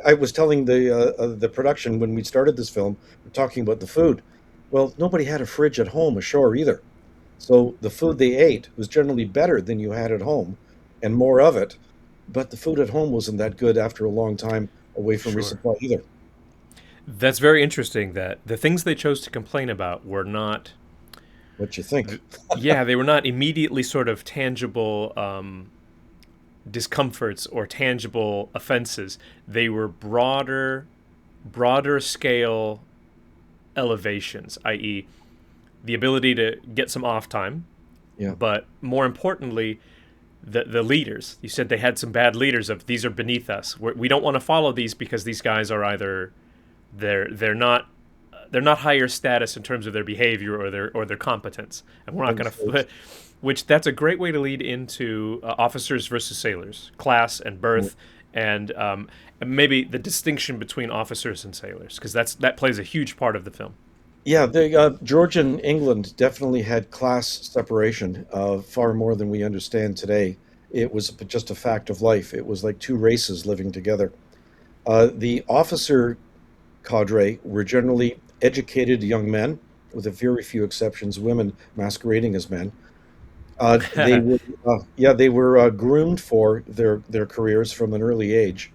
[SPEAKER 2] I was telling the production when we started this film, we're talking about the food. Well, nobody had a fridge at home ashore either, so the food they ate was generally better than you had at home, and more of it. But the food at home wasn't that good after a long time away from
[SPEAKER 1] Sure.
[SPEAKER 2] resupply either.
[SPEAKER 1] That's very interesting that the things they chose to complain about were not,
[SPEAKER 2] What you think?
[SPEAKER 1] yeah, they were not immediately sort of tangible discomforts or tangible offenses. They were broader scale elevations, i.e., the ability to get some off time,
[SPEAKER 2] Yeah.
[SPEAKER 1] but more importantly, the leaders. You said they had some bad leaders of these are beneath us. We don't want to follow these because these guys are either they're not higher status in terms of their behavior or their competence, and we're not going to. Which that's a great way to lead into officers versus sailors, class and birth, and maybe the distinction between officers and sailors, because that plays a huge part of the film.
[SPEAKER 2] Yeah, the Georgian England definitely had class separation, far more than we understand today. It was just a fact of life. It was like two races living together. The officer cadre were generally educated young men, with a very few exceptions, women masquerading as men. They were, yeah, they were groomed for their careers from an early age.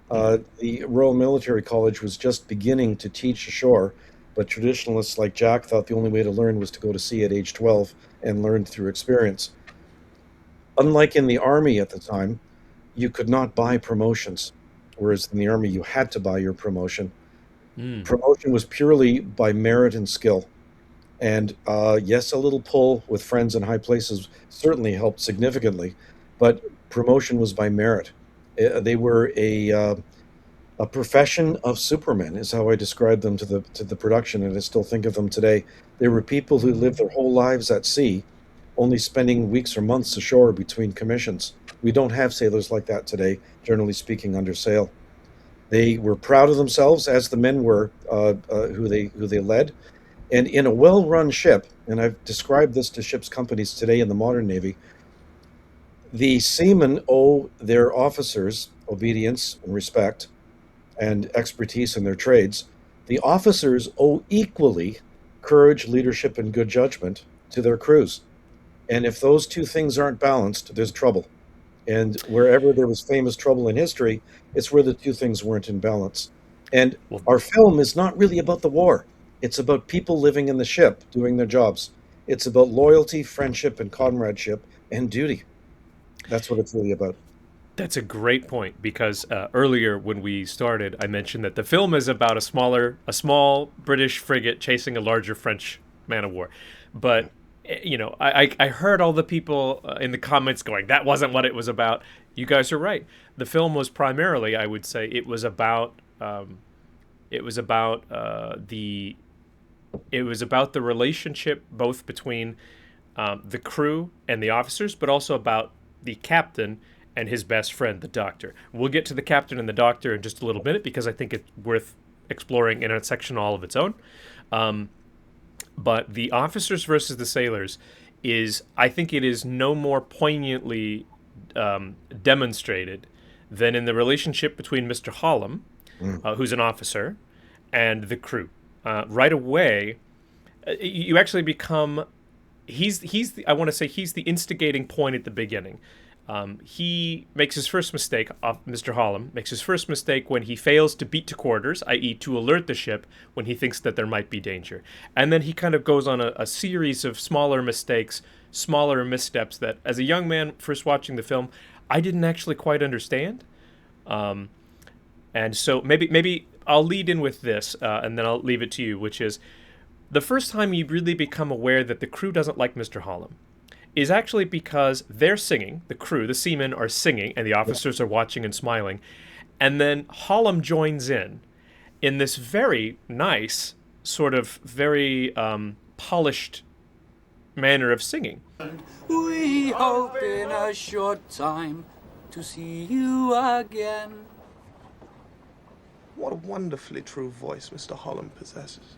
[SPEAKER 2] The Royal Military College was just beginning to teach ashore, but traditionalists like Jack thought the only way to learn was to go to sea at age 12 and learn through experience. Unlike in the army at the time, you could not buy promotions, whereas in the army you had to buy your promotion.
[SPEAKER 1] Mm.
[SPEAKER 2] Promotion was purely by merit and skill. And yes, a little pull with friends in high places certainly helped significantly, but promotion was by merit. They were a profession of supermen, is how I described them to the production, and I still think of them today. They were people who lived their whole lives at sea, only spending weeks or months ashore between commissions. We don't have sailors like that today, generally speaking, under sail. They were proud of themselves, as the men were, who they led, and in a well-run ship, and I've described this to ships companies today in the modern Navy, the seamen owe their officers obedience and respect and expertise in their trades. The officers owe equally courage, leadership, and good judgment to their crews. And if those two things aren't balanced, there's trouble. And wherever there was famous trouble in history, it's where the two things weren't in balance. And
[SPEAKER 1] Well,
[SPEAKER 2] our film is not really about the war. It's about people living in the ship, doing their jobs. It's about loyalty, friendship, and comradeship, and duty. That's what it's really about.
[SPEAKER 1] that's a great point because earlier when we started, I mentioned that the film is about a small British frigate chasing a larger French man of war. But I heard all the people in the comments going, "That wasn't what it was about." You guys are right. The film was primarily, I would say, it was about the relationship both between the crew and the officers, but also about the captain and his best friend, the doctor. We'll get to the captain and the doctor in just a little bit because I think it's worth exploring in a section all of its own. But the officers versus the sailors I think it is no more poignantly demonstrated than in the relationship between Mr. Hallam, who's an officer, and the crew. Right away, you actually become. I want to say he's the instigating point at the beginning. He makes his first mistake. Mr. Hallam makes his first mistake when he fails to beat to quarters, i.e., to alert the ship when he thinks that there might be danger. And then he kind of goes on a series of smaller mistakes, smaller missteps that, as a young man first watching the film, I didn't actually quite understand. And so maybe I'll lead in with this, and then I'll leave it to you, which is the first time you really become aware that the crew doesn't like Mr. Hallam is actually because they're singing, the crew, the seamen are singing, and the officers are watching and smiling. And then Hallam joins in this very nice, sort of very polished manner of singing.
[SPEAKER 4] We hope in a short time to see you again.
[SPEAKER 5] What a wonderfully true voice Mr. Holland possesses.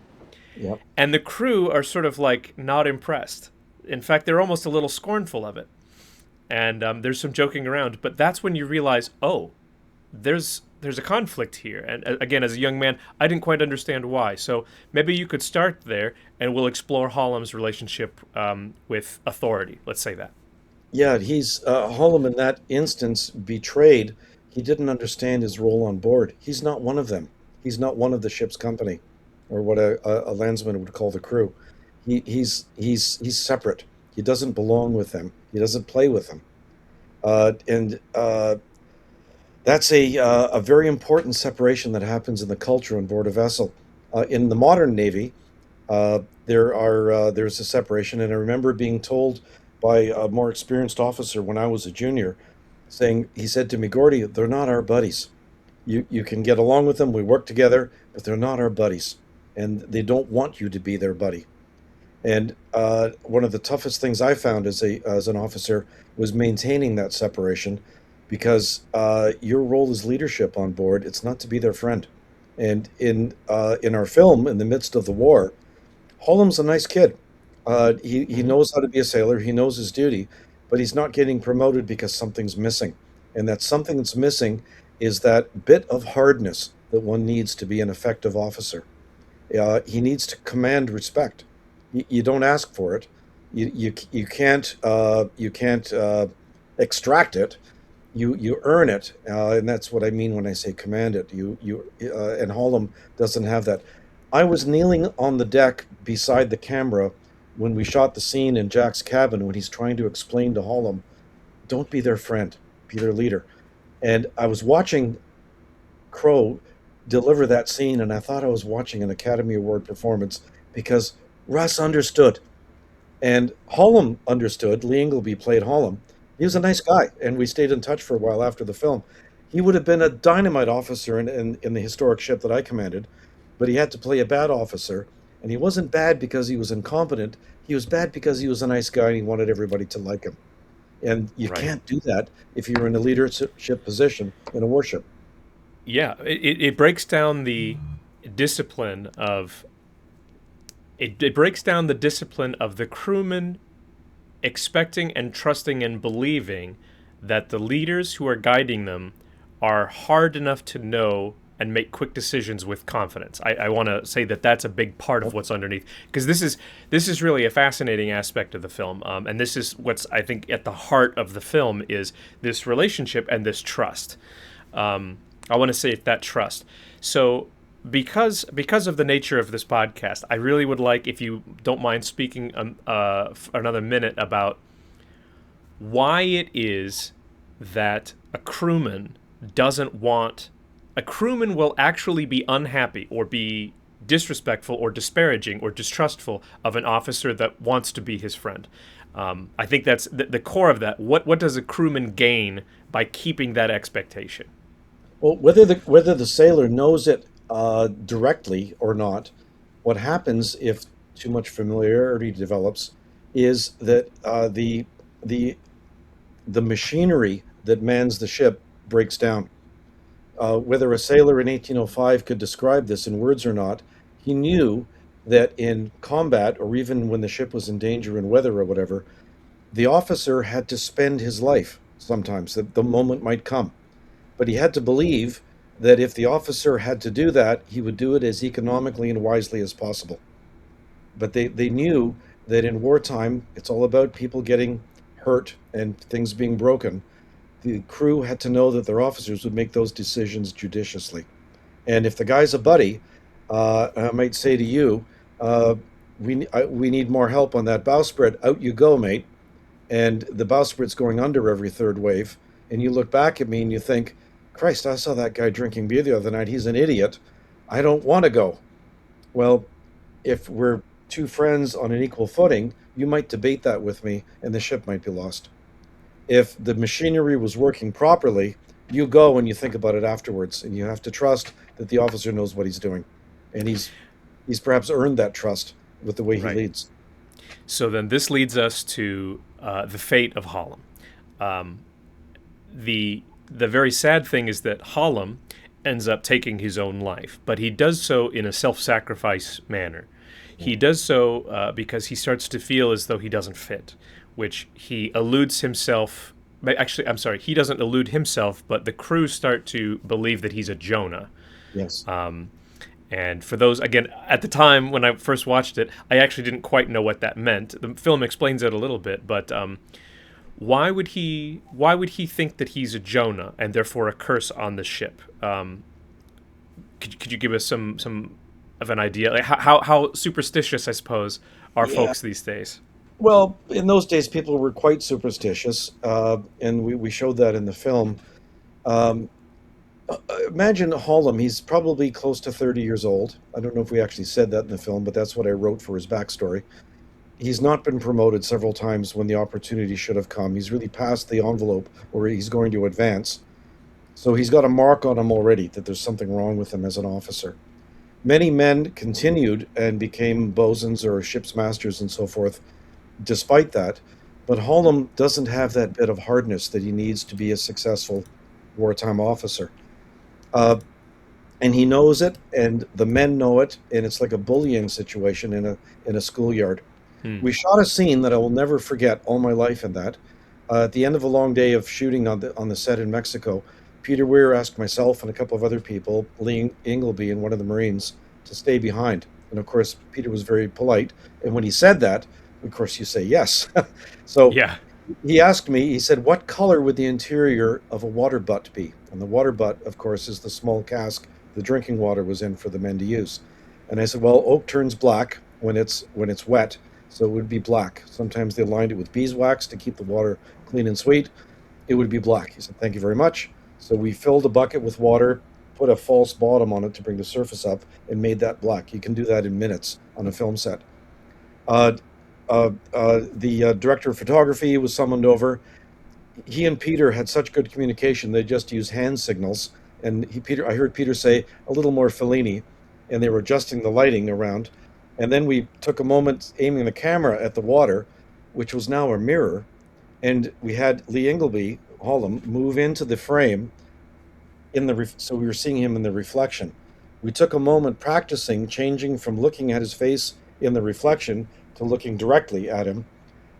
[SPEAKER 2] Yep.
[SPEAKER 1] And the crew are sort of like not impressed. In fact, they're almost a little scornful of it. And there's some joking around, but that's when you realize, oh, there's a conflict here. And again, as a young man, I didn't quite understand why. So maybe you could start there, and we'll explore Hollum's relationship with authority. Let's say that.
[SPEAKER 2] Yeah, he's Hollum in that instance betrayed. He didn't understand his role on board. He's not one of them. He's not one of the ship's company, or what a landsman would call the crew. He's separate. He doesn't belong with them. He doesn't play with them. And that's a very important separation that happens in the culture on board a vessel. In the modern Navy, there's a separation, and I remember being told by a more experienced officer when I was a junior, he said to me, "Gordy, they're not our buddies. You can get along with them. We work together, but they're not our buddies, and they don't want you to be their buddy." And one of the toughest things I found as an officer was maintaining that separation, because your role is leadership on board. It's not to be their friend. And in our film, in the midst of the war, Hollum's a nice kid. He knows how to be a sailor. He knows his duty, but he's not getting promoted because something's missing. And that something that's missing is that bit of hardness that one needs to be an effective officer. He needs to command respect. You don't ask for it. You can't extract it. You earn it, and that's what I mean when I say command it. And Hollum doesn't have that. I was kneeling on the deck beside the camera when we shot the scene in Jack's cabin when he's trying to explain to Hollum, "Don't be their friend, be their leader." And I was watching Crow deliver that scene, and I thought I was watching an Academy Award performance, because Russ understood, and Hollum understood. Lee Ingleby played Hollum. He was a nice guy, and we stayed in touch for a while after the film. He would have been a dynamite officer in the historic ship that I commanded, but he had to play a bad officer, and he wasn't bad because he was incompetent. He was bad because he was a nice guy and he wanted everybody to like him. And you can't do that if you're in a leadership position in a warship.
[SPEAKER 1] Yeah, it breaks down the discipline of it breaks down the discipline of the crewmen expecting and trusting and believing that the leaders who are guiding them are hard enough to know and make quick decisions with confidence. I want to say that that's a big part of what's underneath, because this is really a fascinating aspect of the film, and this is what's, I think, at the heart of the film, is this relationship and this trust. I want to say that trust. So because of the nature of this podcast, I really would like, if you don't mind speaking for another minute about why it is that a crewman will actually be unhappy or be disrespectful or disparaging or distrustful of an officer that wants to be his friend. I think that's the core of that. What does a crewman gain by keeping that expectation?
[SPEAKER 2] Well, whether the sailor knows it directly or not, what happens if too much familiarity develops is that the machinery that mans the ship breaks down. Whether a sailor in 1805 could describe this in words or not, he knew that in combat, or even when the ship was in danger in weather or whatever, the officer had to spend his life sometimes, that the moment might come. But he had to believe that if the officer had to do that, he would do it as economically and wisely as possible. But they knew that in wartime, it's all about people getting hurt and things being broken. The crew had to know that their officers would make those decisions judiciously. And if the guy's a buddy, I might say to you, we need more help on that bowsprit. Out you go, mate. And the bowsprit's going under every third wave. And you look back at me and you think, Christ, I saw that guy drinking beer the other night. He's an idiot. I don't want to go. Well, if we're two friends on an equal footing, you might debate that with me and the ship might be lost. If the machinery was working properly, you go and you think about it afterwards, and you have to trust that the officer knows what he's doing. And he's perhaps earned that trust with the way he leads.
[SPEAKER 1] So then this leads us to the fate of Hollom. The very sad thing is that Hollom ends up taking his own life, but he does so in a self-sacrifice manner. He does so because he starts to feel as though he doesn't fit, which he eludes himself. Actually, I'm sorry, he doesn't elude himself, but the crew start to believe that he's a Jonah.
[SPEAKER 2] Yes.
[SPEAKER 1] And for those, again, at the time when I first watched it, I actually didn't quite know what that meant. The film explains it a little bit, but why would he think that he's a Jonah and therefore a curse on the ship? Could you give us some of an idea? Like how superstitious, I suppose, are folks these days?
[SPEAKER 2] Well, in those days, people were quite superstitious, and we showed that in the film. Imagine Hollom. He's probably close to 30 years old. I don't know if we actually said that in the film, but that's what I wrote for his backstory. He's not been promoted several times when the opportunity should have come. He's really passed the envelope where he's going to advance. So he's got a mark on him already that there's something wrong with him as an officer. Many men continued and became bosuns or ship's masters and so forth despite that. But Hollom doesn't have that bit of hardness that he needs to be a successful wartime officer. And he knows it, and the men know it, and it's like a bullying situation in a schoolyard. We shot a scene that I will never forget all my life in that. At the end of a long day of shooting on the set in Mexico, Peter Weir asked myself and a couple of other people, Lee Ingleby and one of the Marines, to stay behind. And of course, Peter was very polite. And when he said that, of course, you say yes. So
[SPEAKER 1] Yeah.
[SPEAKER 2] he asked me, he said, what color would the interior of a water butt be? And the water butt, of course, is the small cask the drinking water was in for the men to use. And I said, well, oak turns black when it's wet, so it would be black. Sometimes they lined it with beeswax to keep the water clean and sweet. It would be black. He said, thank you very much. So we filled a bucket with water, put a false bottom on it to bring the surface up, and made that black. You can do that in minutes on a film set. The director of photography was summoned over. He and Peter had such good communication, they just used hand signals. And I heard Peter say a little more Fellini, and they were adjusting the lighting around. And then we took a moment aiming the camera at the water, which was now a mirror. And we had Lee Ingleby, Hollom, move into the frame so we were seeing him in the reflection. We took a moment practicing, changing from looking at his face in the reflection to looking directly at him.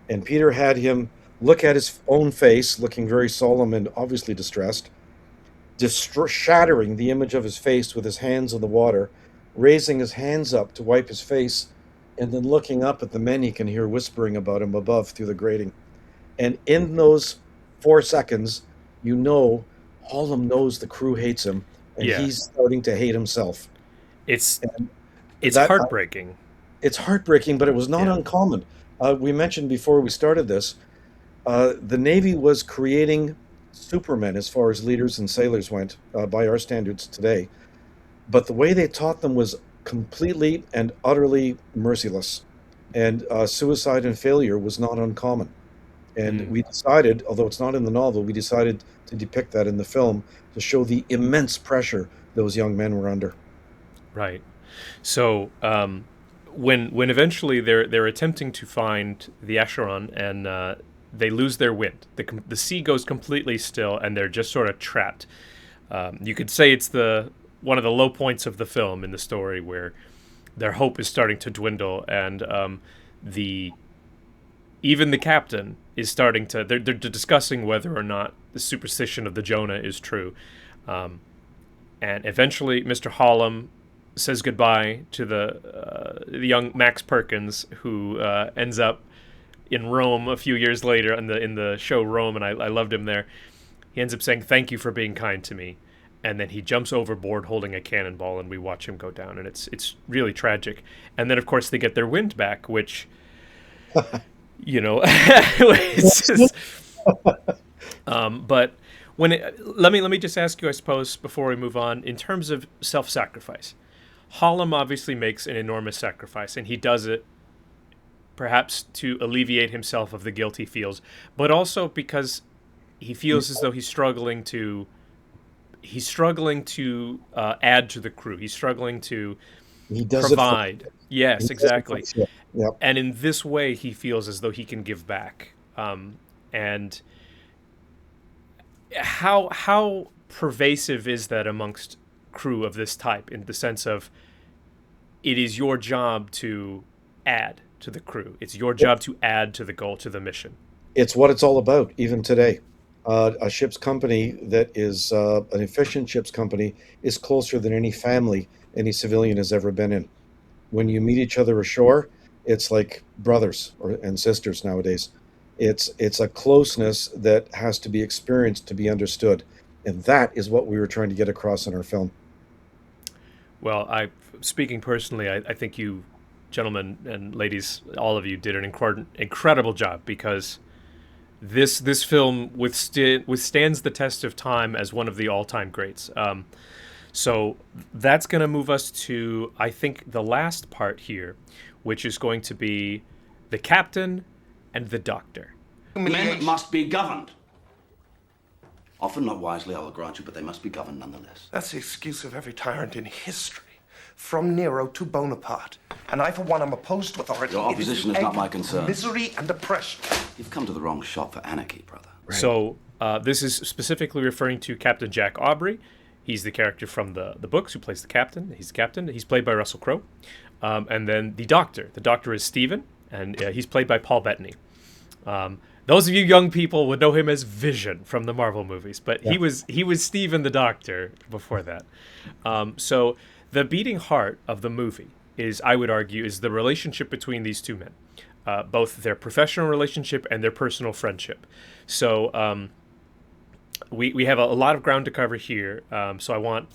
[SPEAKER 2] And Peter had him look at his own face, looking very solemn and obviously distressed, shattering the image of his face with his hands in the water, raising his hands up to wipe his face, and then looking up at the men he can hear whispering about him above through the grating. And in those 4 seconds, you know Hollom knows the crew hates him, and he's starting to hate himself.
[SPEAKER 1] It's
[SPEAKER 2] that-
[SPEAKER 1] heartbreaking.
[SPEAKER 2] It's heartbreaking, but it was not uncommon. We mentioned before we started this, the Navy was creating supermen as far as leaders and sailors went by our standards today. But the way they taught them was completely and utterly merciless. And suicide and failure was not uncommon. And we decided, although it's not in the novel, we decided to depict that in the film to show the immense pressure those young men were under.
[SPEAKER 1] Right. So when eventually they're attempting to find the Acheron and they lose their wind, the sea goes completely still and they're just sort of trapped. You could say it's one of the low points of the film in the story where their hope is starting to dwindle and even the captain is starting to they're discussing whether or not the superstition of the Jonah is true. And eventually Mr. Hollom says goodbye to the young Max Perkins, who ends up in Rome a few years later in the show Rome, and I loved him there. He ends up saying, "Thank you for being kind to me," and then he jumps overboard holding a cannonball, and we watch him go down, and it's really tragic. And then of course they get their wind back, which it's just, but let me just ask you, I suppose, before we move on, in terms of self-sacrifice. Hollom obviously makes an enormous sacrifice, and he does it perhaps to alleviate himself of the guilt he feels, but also because he feels as though he's struggling to add to the crew. He's struggling to
[SPEAKER 2] He does
[SPEAKER 1] provide.
[SPEAKER 2] he
[SPEAKER 1] Yes,
[SPEAKER 2] does it for
[SPEAKER 1] exactly.
[SPEAKER 2] the ship. Yep.
[SPEAKER 1] And in this way, he feels as though he can give back. And how pervasive is that amongst crew of this type, in the sense of it is your job to add to the crew. It's your job to add to the goal, to the mission.
[SPEAKER 2] It's what it's all about, even today. A ship's company that is an efficient ship's company is closer than any family any civilian has ever been in. When you meet each other ashore, it's like brothers and sisters nowadays. It's a closeness that has to be experienced to be understood, and that is what we were trying to get across in our film.
[SPEAKER 1] Well, speaking personally, I think you gentlemen and ladies, all of you did an incredible job, because this film withstands the test of time as one of the all-time greats. So that's going to move us to, I think, the last part here, which is going to be the captain and the doctor.
[SPEAKER 6] Men must be governed. Often not wisely, I will grant you, but they must be governed nonetheless.
[SPEAKER 5] That's the excuse of every tyrant in history, from Nero to Bonaparte. And I, for one, am opposed to authority.
[SPEAKER 6] Your opposition is not my concern.
[SPEAKER 5] Misery and oppression.
[SPEAKER 6] You've come to the wrong shop for anarchy, brother.
[SPEAKER 2] Right.
[SPEAKER 1] So this is specifically referring to Captain Jack Aubrey. He's the character from the books who plays the captain. He's the captain. He's played by Russell Crowe. And then the doctor. The doctor is Stephen, and he's played by Paul Bettany. Those of you young people would know him as Vision from the Marvel movies, but he was Stephen the Doctor before that. So the beating heart of the movie is, I would argue, is the relationship between these two men, both their professional relationship and their personal friendship. So we have a lot of ground to cover here. So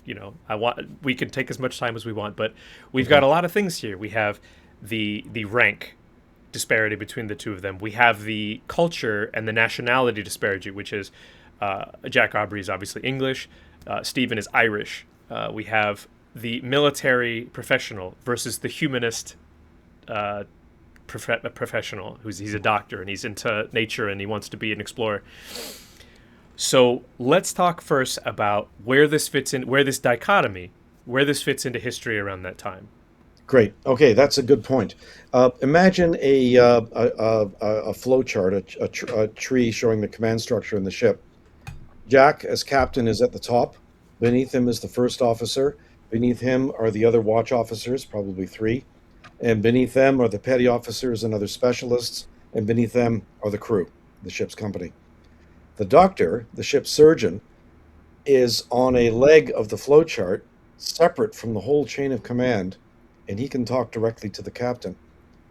[SPEAKER 1] we can take as much time as we want, but we've got a lot of things here. We have the rank disparity between the two of them. We have the culture and the nationality disparity, which is Jack Aubrey is obviously English, Stephen is Irish. We have the military professional versus the humanist professional, he's a doctor and he's into nature and he wants to be an explorer. So let's talk first about where this fits into history around that time.
[SPEAKER 2] Great. Okay, that's a good point. Imagine a flow chart, a tree showing the command structure in the ship. Jack, as captain, is at the top. Beneath him is the first officer. Beneath him are the other watch officers, probably 3. And beneath them are the petty officers and other specialists. And beneath them are the crew, the ship's company. The doctor, the ship's surgeon, is on a leg of the flow chart, separate from the whole chain of command, and he can talk directly to the captain.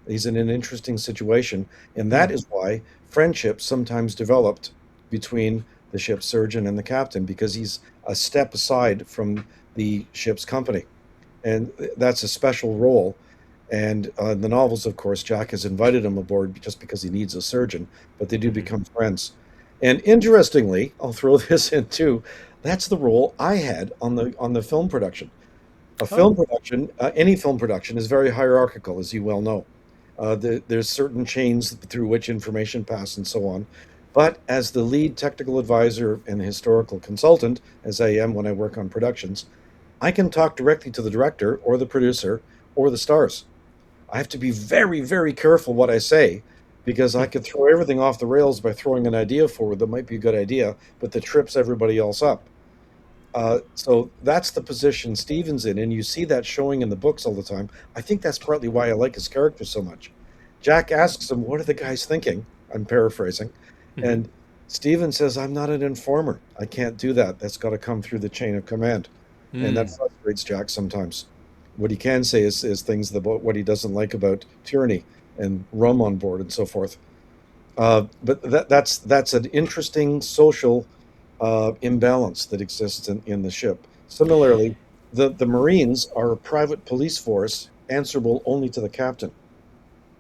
[SPEAKER 2] He's in an interesting situation, and that is why friendship sometimes developed between the ship's surgeon and the captain, because he's a step aside from the ship's company. And that's a special role. And in the novels, of course, Jack has invited him aboard just because he needs a surgeon, but they do become friends. And interestingly, I'll throw this in too, that's the role I had on the film production. Film production, any film production, is very hierarchical, as you well know. There's certain chains through which information passes and so on. But as the lead technical advisor and historical consultant, as I am when I work on productions, I can talk directly to the director or the producer or the stars. I have to be very, very careful what I say, because I could throw everything off the rails by throwing an idea forward that might be a good idea, but that trips everybody else up. So that's the position Stephen's in, and you see that showing in the books all the time. I think that's partly why I like his character so much. Jack asks him, what are the guys thinking? I'm paraphrasing. And Stephen says, I'm not an informer. I can't do that. That's got to come through the chain of command. And that frustrates Jack sometimes. What he can say is things about what he doesn't like about tyranny and rum on board and so forth. But that's an interesting social imbalance that exists in the ship. Similarly, the Marines are a private police force answerable only to the captain.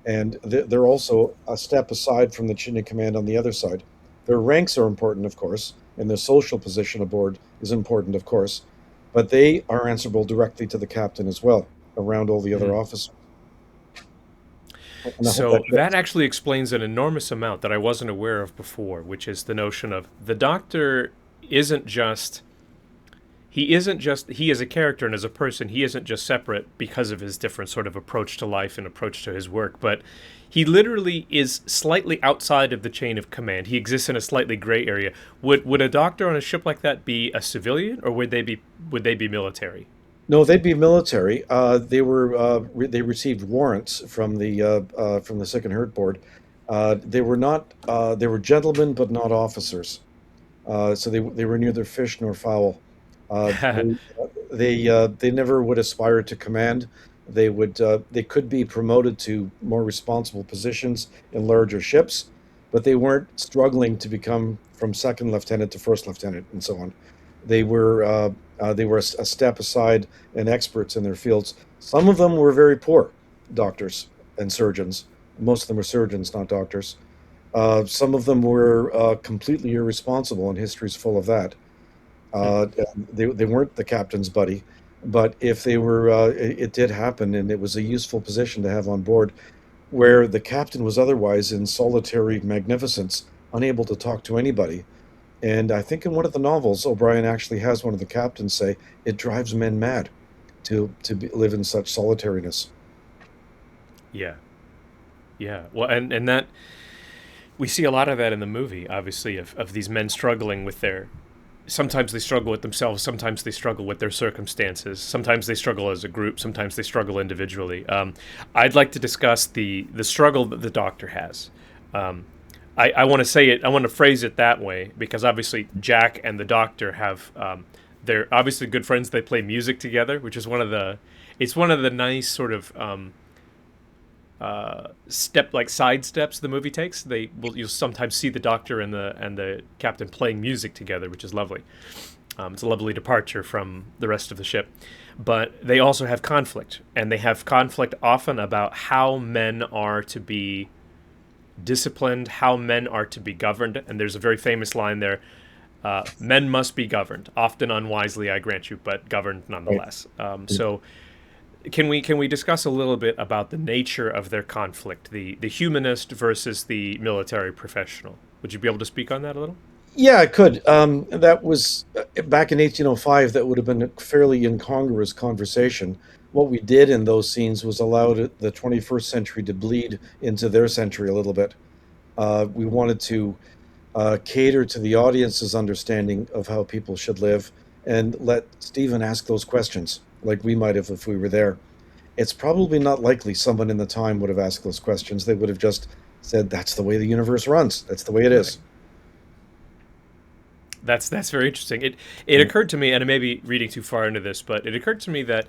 [SPEAKER 2] And they're also a step aside from the chain of command on the other side. Their ranks are important, of course, and their social position aboard is important, of course, but they are answerable directly to the captain as well, around all the other officers.
[SPEAKER 1] So that actually explains an enormous amount that I wasn't aware of before, which is the notion of the doctor isn't just, he isn't just, he as a character and as a person, he isn't just separate because of his different sort of approach to life and approach to his work, but he literally is slightly outside of the chain of command. He exists in a slightly gray area. Would a doctor on a ship like that be a civilian, or would they be military?
[SPEAKER 2] No, they'd be military. They received warrants from the Sick and Hurt Board. They were not. They were gentlemen, but not officers. So they were neither fish nor fowl. They never would aspire to command. They could be promoted to more responsible positions in larger ships, but they weren't struggling to become from second lieutenant to first lieutenant and so on. They were a step aside and experts in their fields. Some of them were very poor doctors and surgeons. Most of them were surgeons, not doctors. Some of them were completely irresponsible, and history's full of that. They weren't the captain's buddy, but if they were, it did happen, and it was a useful position to have on board, where the captain was otherwise in solitary magnificence, unable to talk to anybody. And I think in one of the novels, O'Brien actually has one of the captains say, "It drives men mad live in such solitariness."
[SPEAKER 1] Yeah. Yeah. Well, and that, we see a lot of that in the movie, obviously, of these men struggling with sometimes they struggle with themselves, sometimes they struggle with their circumstances, sometimes they struggle as a group, sometimes they struggle individually. I'd like to discuss the struggle that the Doctor has. I want to say it, I want to phrase it that way, because obviously Jack and the Doctor have, they're obviously good friends. They play music together, which is it's one of the nice sort of side steps the movie takes. You'll sometimes see the Doctor and the Captain playing music together, which is lovely. It's a lovely departure from the rest of the ship. But they also have conflict, and they have conflict often about how men are to be disciplined, how men are to be governed. And there's a very famous line there: men must be governed, often unwisely, I grant you, but governed nonetheless. So can we discuss a little bit about the nature of their conflict, the humanist versus the military professional? Would you be able to speak on that a little?
[SPEAKER 2] Yeah, I could. That was back in 1805. That would have been a fairly incongruous conversation. What we did in those scenes was allow the 21st century to bleed into their century a little bit. We wanted to cater to the audience's understanding of how people should live and let Stephen ask those questions like we might have if we were there. It's probably not likely someone in the time would have asked those questions. They would have just said, "That's the way the universe runs. That's the way it is."
[SPEAKER 1] That's very interesting. It occurred to me, and I may be reading too far into this, but it occurred to me that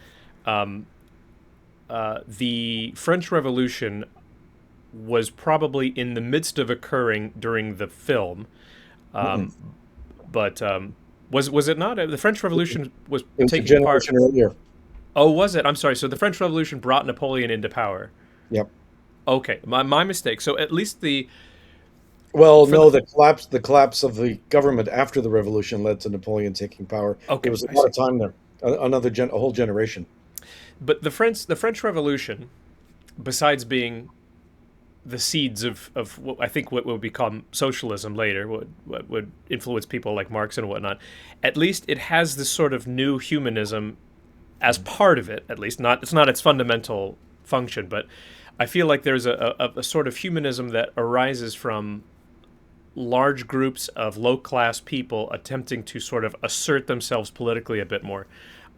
[SPEAKER 1] the French Revolution was probably in the midst of occurring during the film, but was it not? The French Revolution was
[SPEAKER 2] It was a
[SPEAKER 1] taking part.
[SPEAKER 2] generation earlier.
[SPEAKER 1] Oh, was it? I'm sorry. So the French Revolution brought Napoleon into power.
[SPEAKER 2] Yep.
[SPEAKER 1] Okay, my mistake. So at least
[SPEAKER 2] Well, no, the collapse of the government after the revolution led to Napoleon taking power.
[SPEAKER 1] Okay,
[SPEAKER 2] There was a lot of time there, a whole generation.
[SPEAKER 1] But the French Revolution, besides being the seeds of what I think what will become socialism later, what would influence people like Marx and whatnot, at least it has this sort of new humanism as part of it. At least it's not its fundamental function, but I feel like there's a sort of humanism that arises from large groups of low-class people attempting to sort of assert themselves politically a bit more.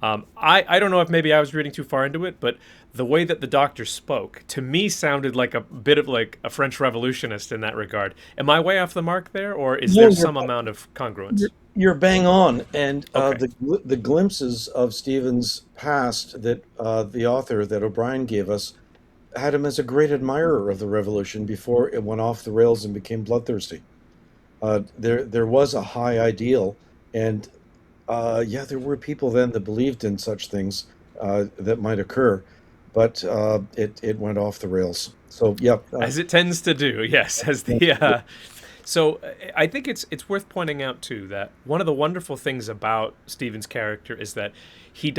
[SPEAKER 1] I don't know if maybe I was reading too far into it, but the way that the Doctor spoke, to me, sounded like a bit of like a French revolutionist in that regard. Am I way off the mark there, or is there some amount of congruence?
[SPEAKER 2] You're bang on, and
[SPEAKER 1] Okay.
[SPEAKER 2] the glimpses of Stephen's past that the author that O'Brien gave us had him as a great admirer of the revolution before it went off the rails and became bloodthirsty. There was a high ideal, and there were people then that believed in such things that might occur, but it went off the rails. So
[SPEAKER 1] As it tends to do, yes. So I think it's worth pointing out too that one of the wonderful things about Stephen's character is that he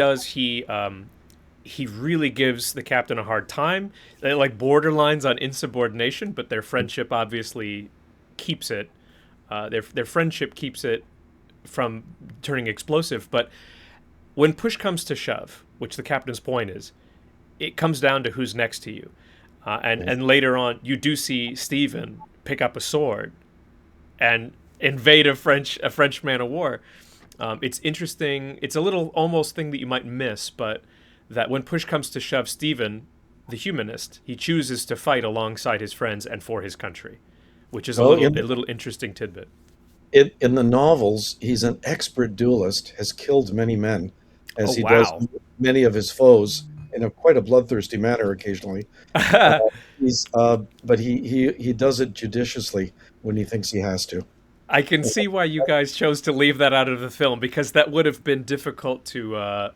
[SPEAKER 1] really gives the captain a hard time. They're like borderlines on insubordination, but their friendship obviously keeps it. Their friendship keeps it from turning explosive. But when push comes to shove, which the captain's point is, it comes down to who's next to you. And later on, you do see Stephen pick up a sword and invade a French man of war. It's interesting. It's a little almost thing that you might miss, but that when push comes to shove, Stephen, the humanist, he chooses to fight alongside his friends and for his country, which is a little interesting tidbit.
[SPEAKER 2] In the novels, he's an expert duelist, has killed many men, as he does many of his foes in quite a bloodthirsty manner occasionally. But he does it judiciously when he thinks he has to.
[SPEAKER 1] I can see why you guys chose to leave that out of the film, because that would have been difficult to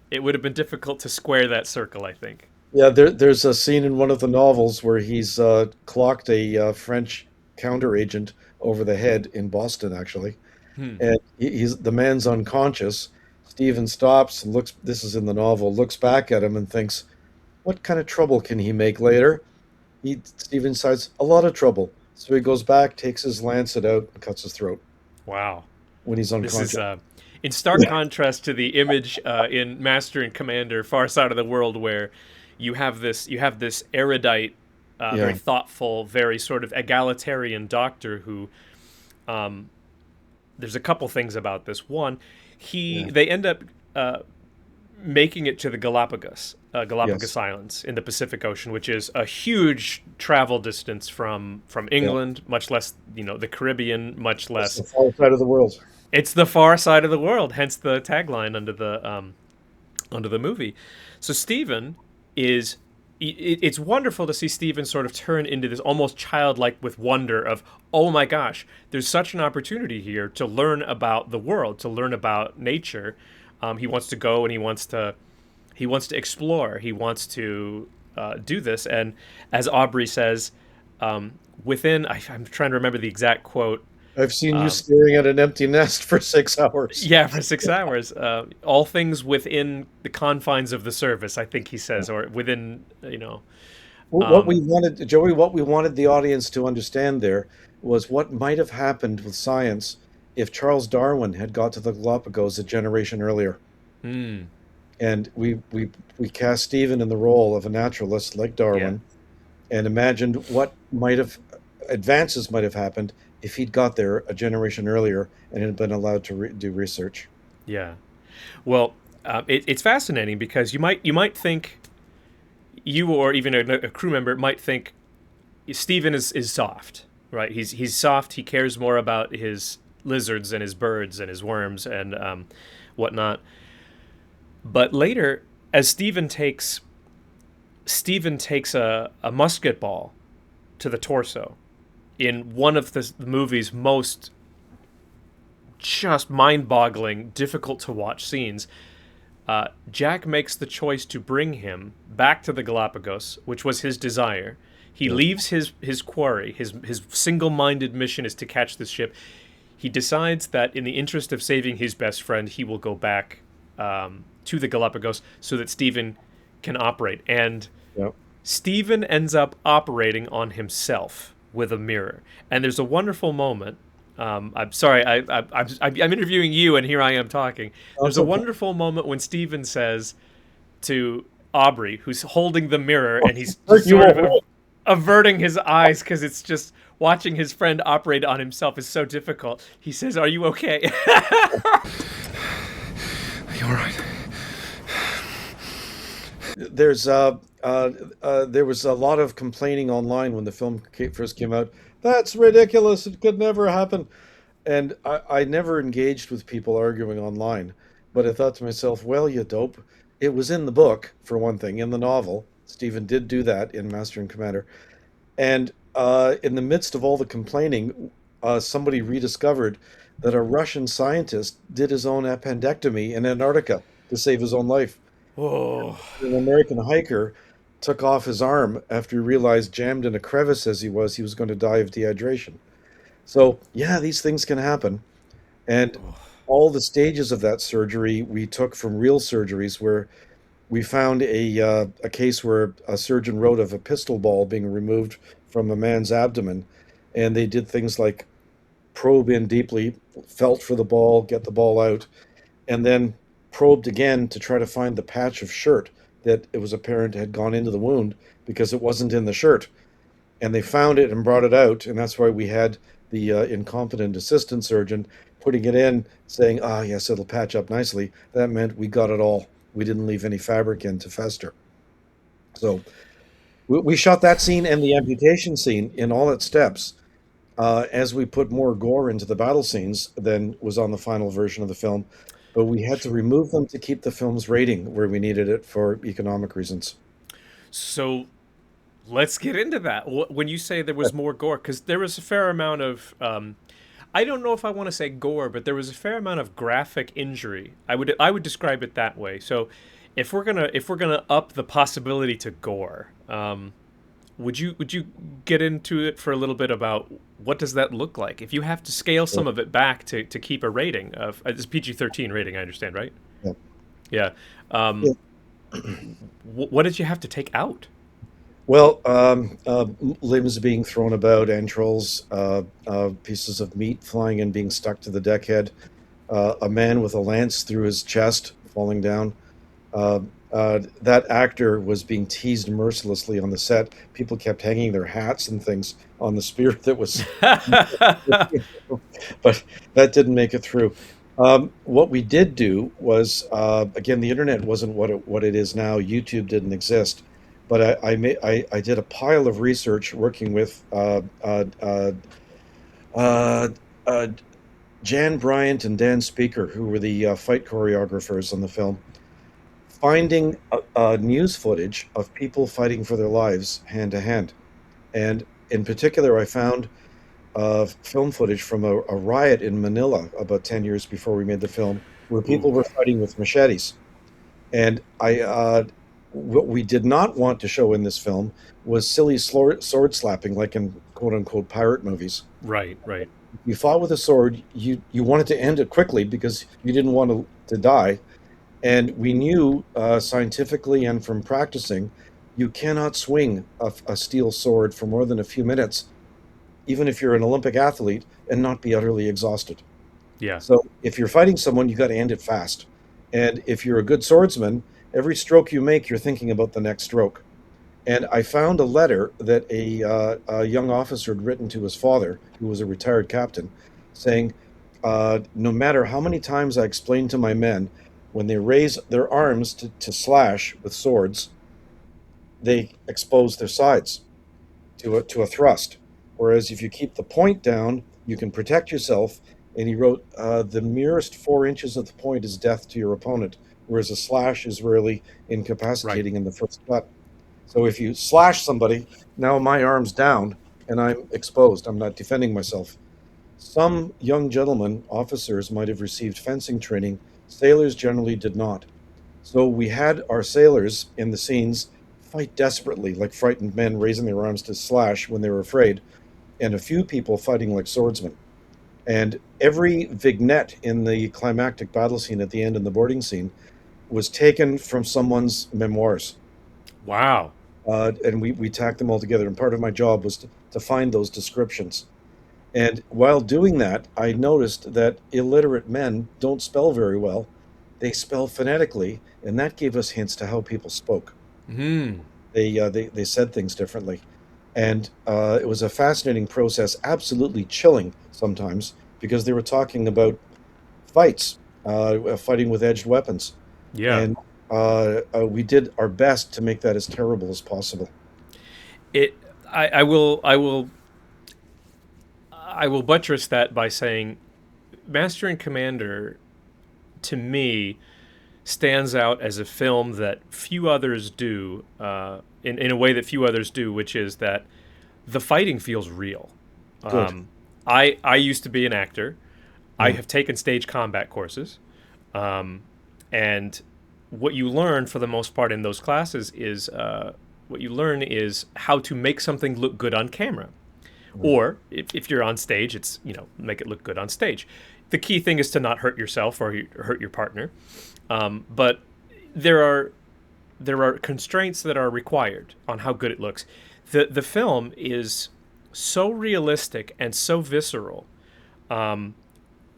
[SPEAKER 1] square that circle, I think.
[SPEAKER 2] Yeah, there's a scene in one of the novels where he's clocked a French counter agent over the head in Boston, actually. And the man's unconscious. Stephen stops and looks, this is in the novel, looks back at him and thinks, what kind of trouble can he make later? Stephen decides, a lot of trouble. So he goes back, takes his lancet out, and cuts his throat.
[SPEAKER 1] Wow.
[SPEAKER 2] When he's unconscious.
[SPEAKER 1] This is in stark contrast to the image in Master and Commander, Far Side of the World, where you have this erudite, very thoughtful, very sort of egalitarian doctor who, there's a couple things about this. One, they end up making it to the Galapagos Islands in the Pacific Ocean, which is a huge travel distance from England, much less, the Caribbean, much less.
[SPEAKER 2] It's the far side of the world.
[SPEAKER 1] It's the far side of the world, hence the tagline under the movie. So Stephen is... It's wonderful to see Stephen sort of turn into this almost childlike with wonder of, oh my gosh, there's such an opportunity here to learn about the world, to learn about nature. He wants to go and he wants to explore. He wants to do this. And as Aubrey says, I'm trying to remember the exact quote.
[SPEAKER 2] I've seen you staring at an empty nest for 6 hours.
[SPEAKER 1] Yeah, for 6 hours. All things within the confines of the service, I think he says, or within,
[SPEAKER 2] What we wanted, Joey, what we wanted the audience to understand there was what might have happened with science if Charles Darwin had got to the Galapagos a generation earlier. And we cast Stephen in the role of a naturalist like Darwin, and imagined what advances might have happened if he'd got there a generation earlier and had been allowed to do research.
[SPEAKER 1] Yeah. Well, it's fascinating because you might think, you or even a crew member might think Stephen is soft, right? He's soft. He cares more about his lizards and his birds and his worms and whatnot. But later, as Stephen takes a musket ball to the torso in one of the movie's most just mind-boggling, difficult to watch scenes, Jack makes the choice to bring him back to the Galapagos, which was his desire. He leaves his quarry. His single-minded mission is to catch this ship. He decides that in the interest of saving his best friend, he will go back to the Galapagos so that Stephen can operate. And Stephen ends up operating on himself with a mirror. And there's a wonderful moment. I'm sorry, I'm interviewing you, and here I am talking. There's a wonderful moment when Stephen says to Aubrey, who's holding the mirror, and he's sort of averting his eyes because it's just watching his friend operate on himself is so difficult. He says, "Are you okay?"
[SPEAKER 3] Are you all right?
[SPEAKER 2] There was a lot of complaining online when the film first came out. That's ridiculous. It could never happen. And I never engaged with people arguing online. But I thought to myself, well, you dope. It was in the book, for one thing, in the novel. Stephen did do that in Master and Commander. And in the midst of all the complaining, somebody rediscovered that a Russian scientist did his own appendectomy in Antarctica to save his own life.
[SPEAKER 1] Oh.
[SPEAKER 2] An American hiker took off his arm after he realized, jammed in a crevice as he was going to die of dehydration. So, yeah, these things can happen. And all the stages of that surgery we took from real surgeries, where we found a case where a surgeon wrote of a pistol ball being removed from a man's abdomen. And they did things like probe in deeply, felt for the ball, get the ball out, and then probed again to try to find the patch of shirt that it was apparent had gone into the wound because it wasn't in the shirt. And they found it and brought it out, and that's why we had the incompetent assistant surgeon putting it in, saying, "Ah, yes, it'll patch up nicely." That meant we got it all. We didn't leave any fabric in to fester. So we shot that scene and the amputation scene in all its steps. As we put more gore into the battle scenes than was on the final version of the film, but we had to remove them to keep the film's rating where we needed it for economic reasons.
[SPEAKER 1] So let's get into that. When you say there was more gore, because there was a fair amount of, I don't know if I want to say gore, but there was a fair amount of graphic injury. I would describe it that way. So if we're gonna up the possibility to gore, would you get into it for a little bit about what does that look like? If you have to scale some of it back to keep a rating of it's PG-13 rating, I understand, right?
[SPEAKER 2] Yeah.
[SPEAKER 1] Yeah. What did you have to take out?
[SPEAKER 2] Well, limbs being thrown about, entrails, pieces of meat flying and being stuck to the deckhead, a man with a lance through his chest falling down. That actor was being teased mercilessly on the set. People kept hanging their hats and things on the spear that was, but that didn't make it through. What we did do was, again, the internet wasn't what it is now. YouTube didn't exist, but I did a pile of research working with Jan Bryant and Dan Speaker, who were the fight choreographers on the film, finding news footage of people fighting for their lives hand to hand. And in particular, I found film footage from a riot in Manila about 10 years before we made the film, where people were fighting with machetes. And what we did not want to show in this film was silly sword slapping, like in quote unquote pirate movies.
[SPEAKER 1] Right.
[SPEAKER 2] You fought with a sword, you wanted to end it quickly because you didn't want to die. And we knew scientifically and from practicing, you cannot swing a steel sword for more than a few minutes, even if you're an Olympic athlete, and not be utterly exhausted.
[SPEAKER 1] Yeah.
[SPEAKER 2] So if you're fighting someone, you got to end it fast. And if you're a good swordsman, every stroke you make, you're thinking about the next stroke. And I found a letter that a young officer had written to his father, who was a retired captain, saying, no matter how many times I explained to my men, when they raise their arms to slash with swords, they expose their sides to a thrust. Whereas if you keep the point down, you can protect yourself. And he wrote, the merest 4 inches of the point is death to your opponent, whereas a slash is rarely incapacitating in the first cut. So if you slash somebody, now my arm's down and I'm exposed. I'm not defending myself. Some young gentlemen, officers, might have received fencing training. Sailors generally did not. So we had our sailors in the scenes fight desperately, like frightened men raising their arms to slash when they were afraid, and a few people fighting like swordsmen. And every vignette in the climactic battle scene at the end and the boarding scene was taken from someone's memoirs.
[SPEAKER 1] Wow.
[SPEAKER 2] And we tacked them all together. And part of my job was to find those descriptions. And while doing that, I noticed that illiterate men don't spell very well. They spell phonetically, and that gave us hints to how people spoke. They said things differently. And it was a fascinating process, absolutely chilling sometimes, because they were talking about fights, fighting with edged weapons.
[SPEAKER 1] Yeah.
[SPEAKER 2] And we did our best to make that as terrible as possible.
[SPEAKER 1] I will buttress that by saying Master and Commander, to me, stands out as a film that few others do, in a way that few others do, which is that the fighting feels real. I used to be an actor. I have taken stage combat courses. And what you learn for the most part in those classes is how to make something look good on camera. Or if you're on stage, it's, make it look good on stage. The key thing is to not hurt yourself or hurt your partner. But there are constraints that are required on how good it looks. The film is so realistic and so visceral.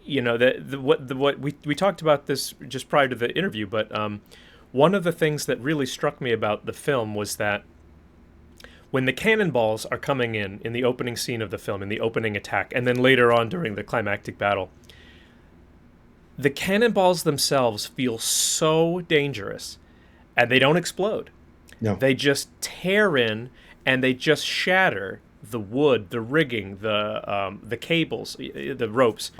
[SPEAKER 1] you know, what we talked about this just prior to the interview, but one of the things that really struck me about the film was that when the cannonballs are coming in the opening scene of the film, in the opening attack, and then later on during the climactic battle, the cannonballs themselves feel so dangerous, and they don't explode.
[SPEAKER 2] No.
[SPEAKER 1] They just tear in, and they just shatter the wood, the rigging, the cables, the ropes.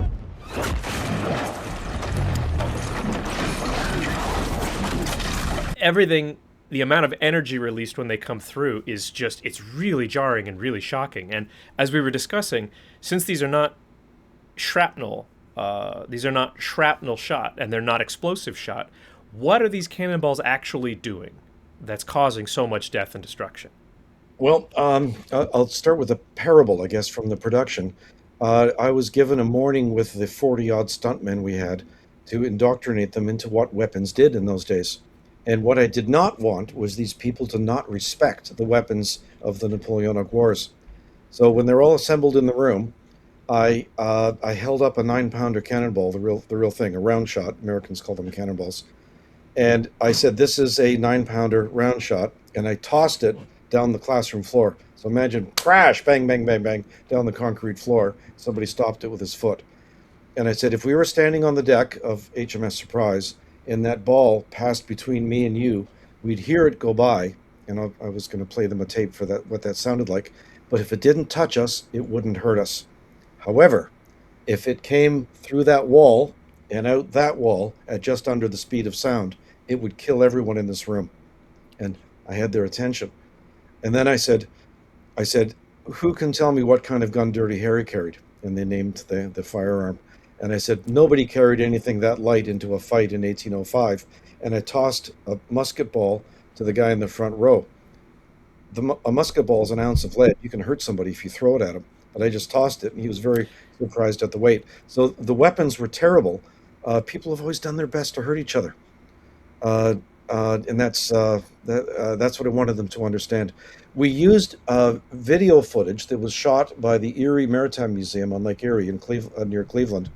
[SPEAKER 1] Everything, the amount of energy released when they come through is just, it's really jarring and really shocking. And as we were discussing, since these are not shrapnel shot, and they're not explosive shot, what are these cannonballs actually doing that's causing so much death and destruction?
[SPEAKER 2] Well, I'll start with a parable, I guess, from the production. I was given a morning with the 40-odd stuntmen we had to indoctrinate them into what weapons did in those days. And what I did not want was these people to not respect the weapons of the Napoleonic Wars. So when they're all assembled in the room, I held up a 9-pounder cannonball, the real thing, a round shot. Americans call them cannonballs. And I said, this is a 9-pounder round shot. And I tossed it down the classroom floor. So imagine crash, bang, bang, bang, bang, down the concrete floor. Somebody stopped it with his foot. And I said, if we were standing on the deck of HMS Surprise and that ball passed between me and you, we'd hear it go by. And I was going to play them a tape for that, what that sounded like. But if it didn't touch us, it wouldn't hurt us. However, if it came through that wall and out that wall at just under the speed of sound, it would kill everyone in this room. And I had their attention. And then I said, who can tell me what kind of gun Dirty Harry carried? And they named the firearm. And I said, nobody carried anything that light into a fight in 1805. And I tossed a musket ball to the guy in the front row. A musket ball is an ounce of lead. You can hurt somebody if you throw it at him. But I just tossed it, and he was very surprised at the weight. So the weapons were terrible. People have always done their best to hurt each other. And that's what I wanted them to understand. We used video footage that was shot by the Erie Maritime Museum on Lake Erie in near Cleveland,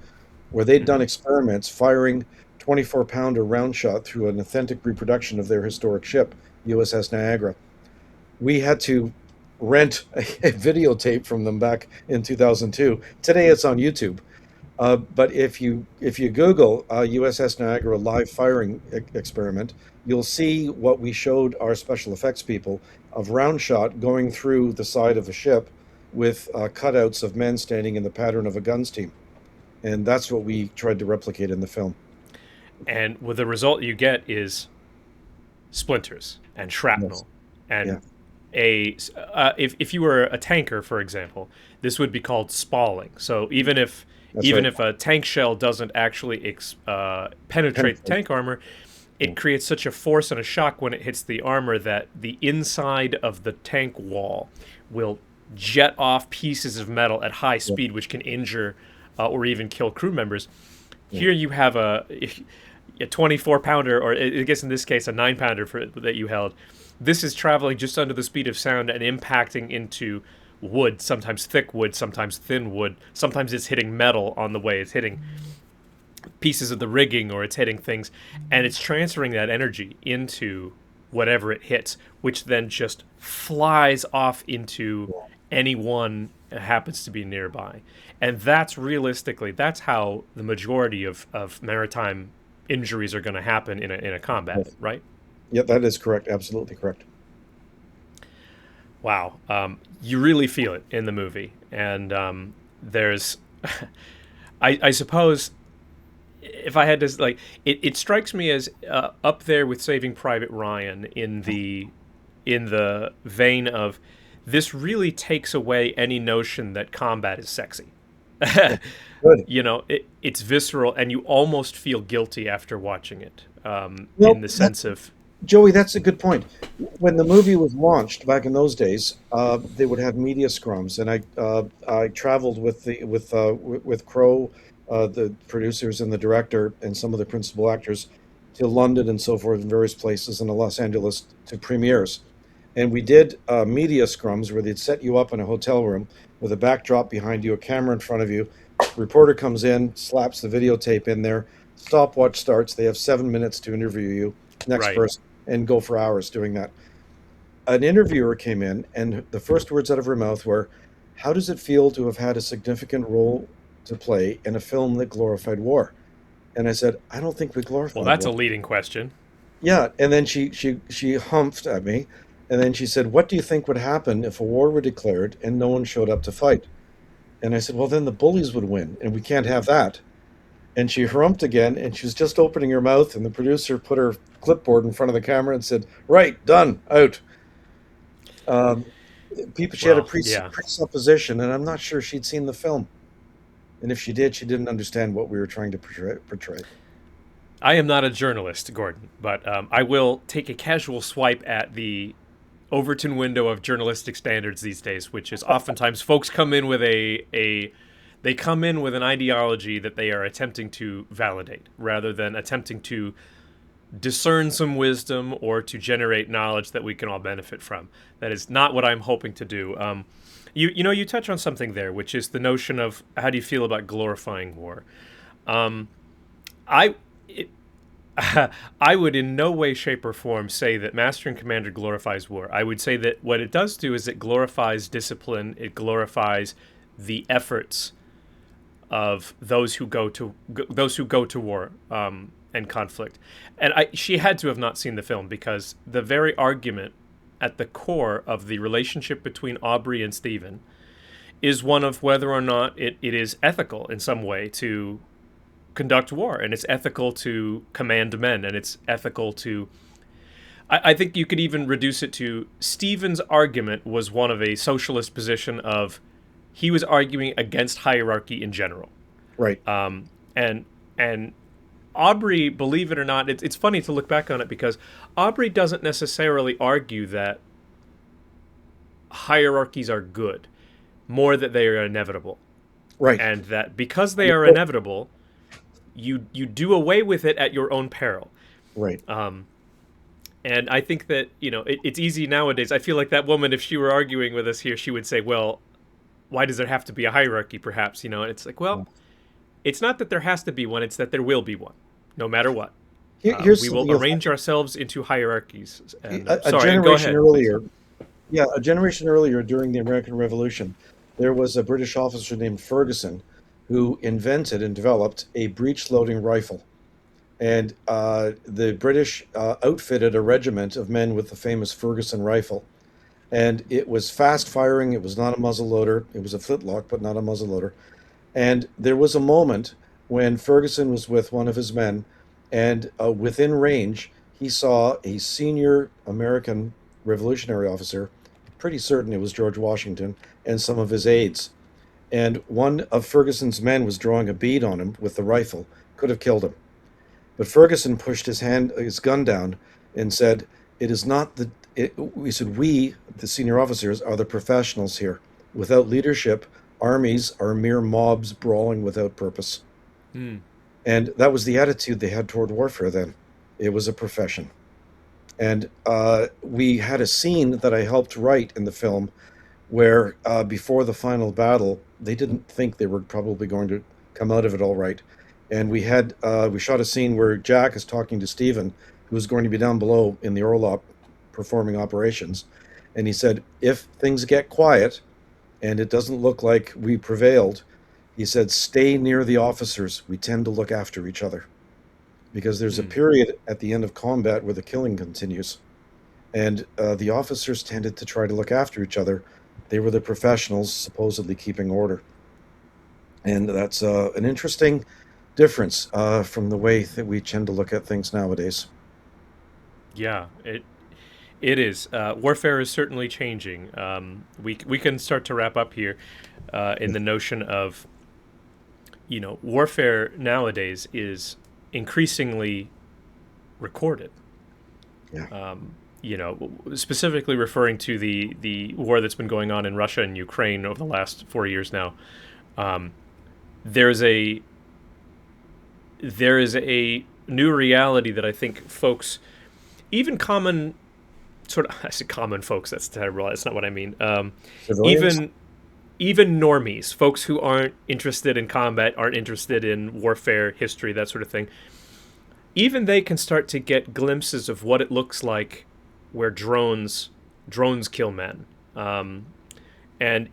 [SPEAKER 2] where they'd done experiments firing 24-pounder round shot through an authentic reproduction of their historic ship, USS Niagara. We had to rent a videotape from them back in 2002. Today it's on YouTube. But if you Google USS Niagara live firing experiment, you'll see what we showed our special effects people of round shot going through the side of a ship with cutouts of men standing in the pattern of a guns team. And that's what we tried to replicate in the film.
[SPEAKER 1] And well, the result you get is splinters and shrapnel.
[SPEAKER 2] Yes.
[SPEAKER 1] And if you were a tanker, for example, this would be called spalling. So even if a tank shell doesn't actually penetrate the tank armor, it creates such a force and a shock when it hits the armor that the inside of the tank wall will jet off pieces of metal at high speed, which can injure or even kill crew members. Here you have a 24-pounder, or I guess in this case a 9-pounder that you held. This is traveling just under the speed of sound and impacting into wood, sometimes thick wood, sometimes thin wood. Sometimes it's hitting metal on the way. It's hitting pieces of the rigging, or it's hitting things, and it's transferring that energy into whatever it hits, which then just flies off into anyone that happens to be nearby. And that's how the majority of maritime injuries are going to happen in a combat, right?
[SPEAKER 2] Yeah, that is correct. Absolutely correct.
[SPEAKER 1] Wow. You really feel it in the movie. And there's, I suppose, if I had to, it strikes me as up there with Saving Private Ryan in the vein of, this really takes away any notion that combat is sexy.
[SPEAKER 2] Good.
[SPEAKER 1] You know, it's visceral, and you almost feel guilty after watching it, in the sense of...
[SPEAKER 2] Joey, that's a good point. When the movie was launched back in those days, they would have media scrums, and I traveled with Crow, the producers and the director, and some of the principal actors, to London and so forth, in various places in Los Angeles to premieres. And we did media scrums where they'd set you up in a hotel room with a backdrop behind you, a camera in front of you, Reporter comes in, slaps the videotape in there. Stopwatch starts. They have 7 minutes to interview you. Next
[SPEAKER 1] Right.
[SPEAKER 2] person, and go for hours doing that. An interviewer came in, and the first words out of her mouth were, "How does it feel to have had a significant role to play in a film that glorified war?" And I said, "I don't think we glorified
[SPEAKER 1] Well, that's
[SPEAKER 2] war."
[SPEAKER 1] a leading question.
[SPEAKER 2] Yeah, and then she humphed at me, and then she said, "What do you think would happen if a war were declared and no one showed up to fight?" And I said, "Well, then the bullies would win, and we can't have that." And she harumphed again, and she was just opening her mouth, and the producer put her clipboard in front of the camera and said, "Right, done, out." Um, she had a
[SPEAKER 1] Well, yeah.
[SPEAKER 2] presupposition, and I'm not sure she'd seen the film. And if she did, she didn't understand what we were trying to portray.
[SPEAKER 1] I am not a journalist, Gordon, but I will take a casual swipe at the Overton window of journalistic standards these days, which is oftentimes folks come in with they come in with an ideology that they are attempting to validate rather than attempting to discern some wisdom or to generate knowledge that we can all benefit from. That is not what I'm hoping to do. You touch on something there, which is the notion of how do you feel about glorifying war. I it, I would in no way, shape, or form say that Master and Commander glorifies war. I would say that what it does do is it glorifies discipline. It glorifies the efforts of those who go to war and conflict. And she had to have not seen the film because the very argument at the core of the relationship between Aubrey and Stephen is one of whether or not it is ethical in some way to conduct war, and it's ethical to command men, and it's ethical to... I think you could even reduce it to Stephen's argument was one of a socialist position of he was arguing against hierarchy in general.
[SPEAKER 2] Right.
[SPEAKER 1] And Aubrey, believe it or not, it's funny to look back on it because Aubrey doesn't necessarily argue that hierarchies are good, more that they are inevitable.
[SPEAKER 2] Right.
[SPEAKER 1] And that because they are inevitable, you do away with it at your own peril.
[SPEAKER 2] Right.
[SPEAKER 1] And I think that, it's easy nowadays. I feel like that woman, if she were arguing with us here, she would say, well, why does there have to be a hierarchy, perhaps? And it's like, well, it's not that there has to be one, it's that there will be one, no matter what. We will arrange ourselves into hierarchies. And,
[SPEAKER 2] a
[SPEAKER 1] sorry,
[SPEAKER 2] generation
[SPEAKER 1] go ahead,
[SPEAKER 2] earlier, a generation earlier during the American Revolution, there was a British officer named Ferguson who invented and developed a breech-loading rifle. And the British outfitted a regiment of men with the famous Ferguson rifle. And it was fast-firing. It was not a muzzleloader. It was a flintlock, but not a muzzleloader. And there was a moment when Ferguson was with one of his men, and within range, he saw a senior American Revolutionary officer, pretty certain it was George Washington, and some of his aides. And one of Ferguson's men was drawing a bead on him with the rifle, could have killed him. But Ferguson pushed his gun down and said, "It is not we said, we, the senior officers, are the professionals here. Without leadership, armies are mere mobs brawling without purpose." And that was the attitude they had toward warfare then. It was a profession. And we had a scene that I helped write in the film where before the final battle, they didn't think they were probably going to come out of it all right. And we shot a scene where Jack is talking to Stephen, who was going to be down below in the Orlop performing operations. And he said, if things get quiet and it doesn't look like we prevailed, he said, stay near the officers. We tend to look after each other. Because there's a period at the end of combat where the killing continues. And the officers tended to try to look after each other. They were the professionals supposedly keeping order. And that's an interesting difference from the way that we tend to look at things nowadays.
[SPEAKER 1] Yeah, it is. Warfare is certainly changing. We can start to wrap up here in the notion of, warfare nowadays is increasingly recorded.
[SPEAKER 2] Yeah.
[SPEAKER 1] Specifically referring to the war that's been going on in Russia and Ukraine over the last 4 years now. There is a new reality that I think folks, even common I say common folks, that's terrible. That's not what I mean. even normies, folks who aren't interested in combat, aren't interested in warfare, history, that sort of thing, even they can start to get glimpses of what it looks like where drones kill men. And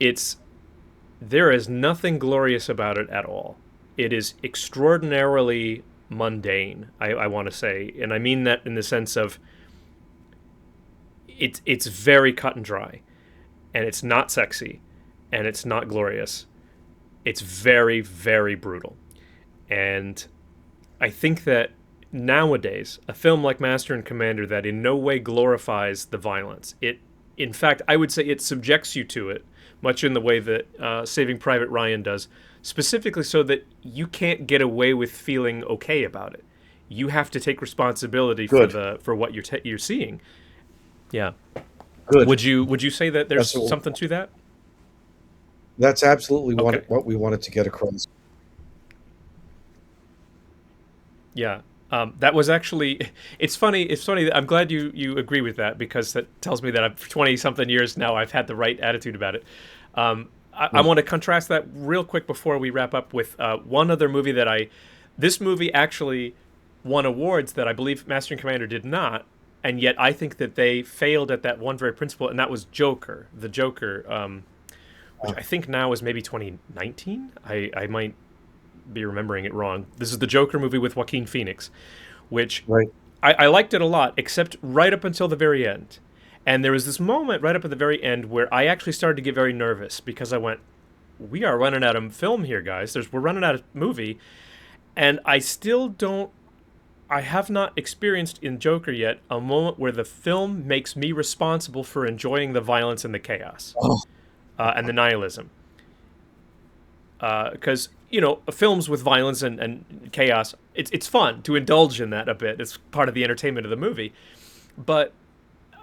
[SPEAKER 1] there is nothing glorious about it at all. It is extraordinarily mundane, I want to say. And I mean that in the sense of it's very cut and dry. And it's not sexy. And it's not glorious. It's very, very brutal. And I think that nowadays, a film like Master and Commander that in no way glorifies the violence, in fact, I would say it subjects you to it, much in the way that Saving Private Ryan does, specifically so that you can't get away with feeling okay about it. You have to take responsibility for what you're seeing. Yeah.
[SPEAKER 2] Good.
[SPEAKER 1] Would you say that there's something to that?
[SPEAKER 2] That's absolutely what we wanted to get across.
[SPEAKER 1] Yeah. That was actually, it's funny. That I'm glad you agree with that, because that tells me that for 20-something years now I've had the right attitude about it. I want to contrast that real quick before we wrap up with one other movie this movie actually won awards that I believe Master and Commander did not, and yet I think that they failed at that one very principle, and that was Joker. The Joker, which I think now is maybe 2019. I might be remembering it wrong. This is the Joker movie with Joaquin Phoenix, which I liked it a lot, except right up until the very end. And there was this moment right up at the very end where I actually started to get very nervous, because I went, we are running out of film here, guys. We're running out of movie. And I have not experienced in Joker yet a moment where the film makes me responsible for enjoying the violence and the chaos and the nihilism. Because, films with violence and chaos, it's fun to indulge in that a bit. It's part of the entertainment of the movie. But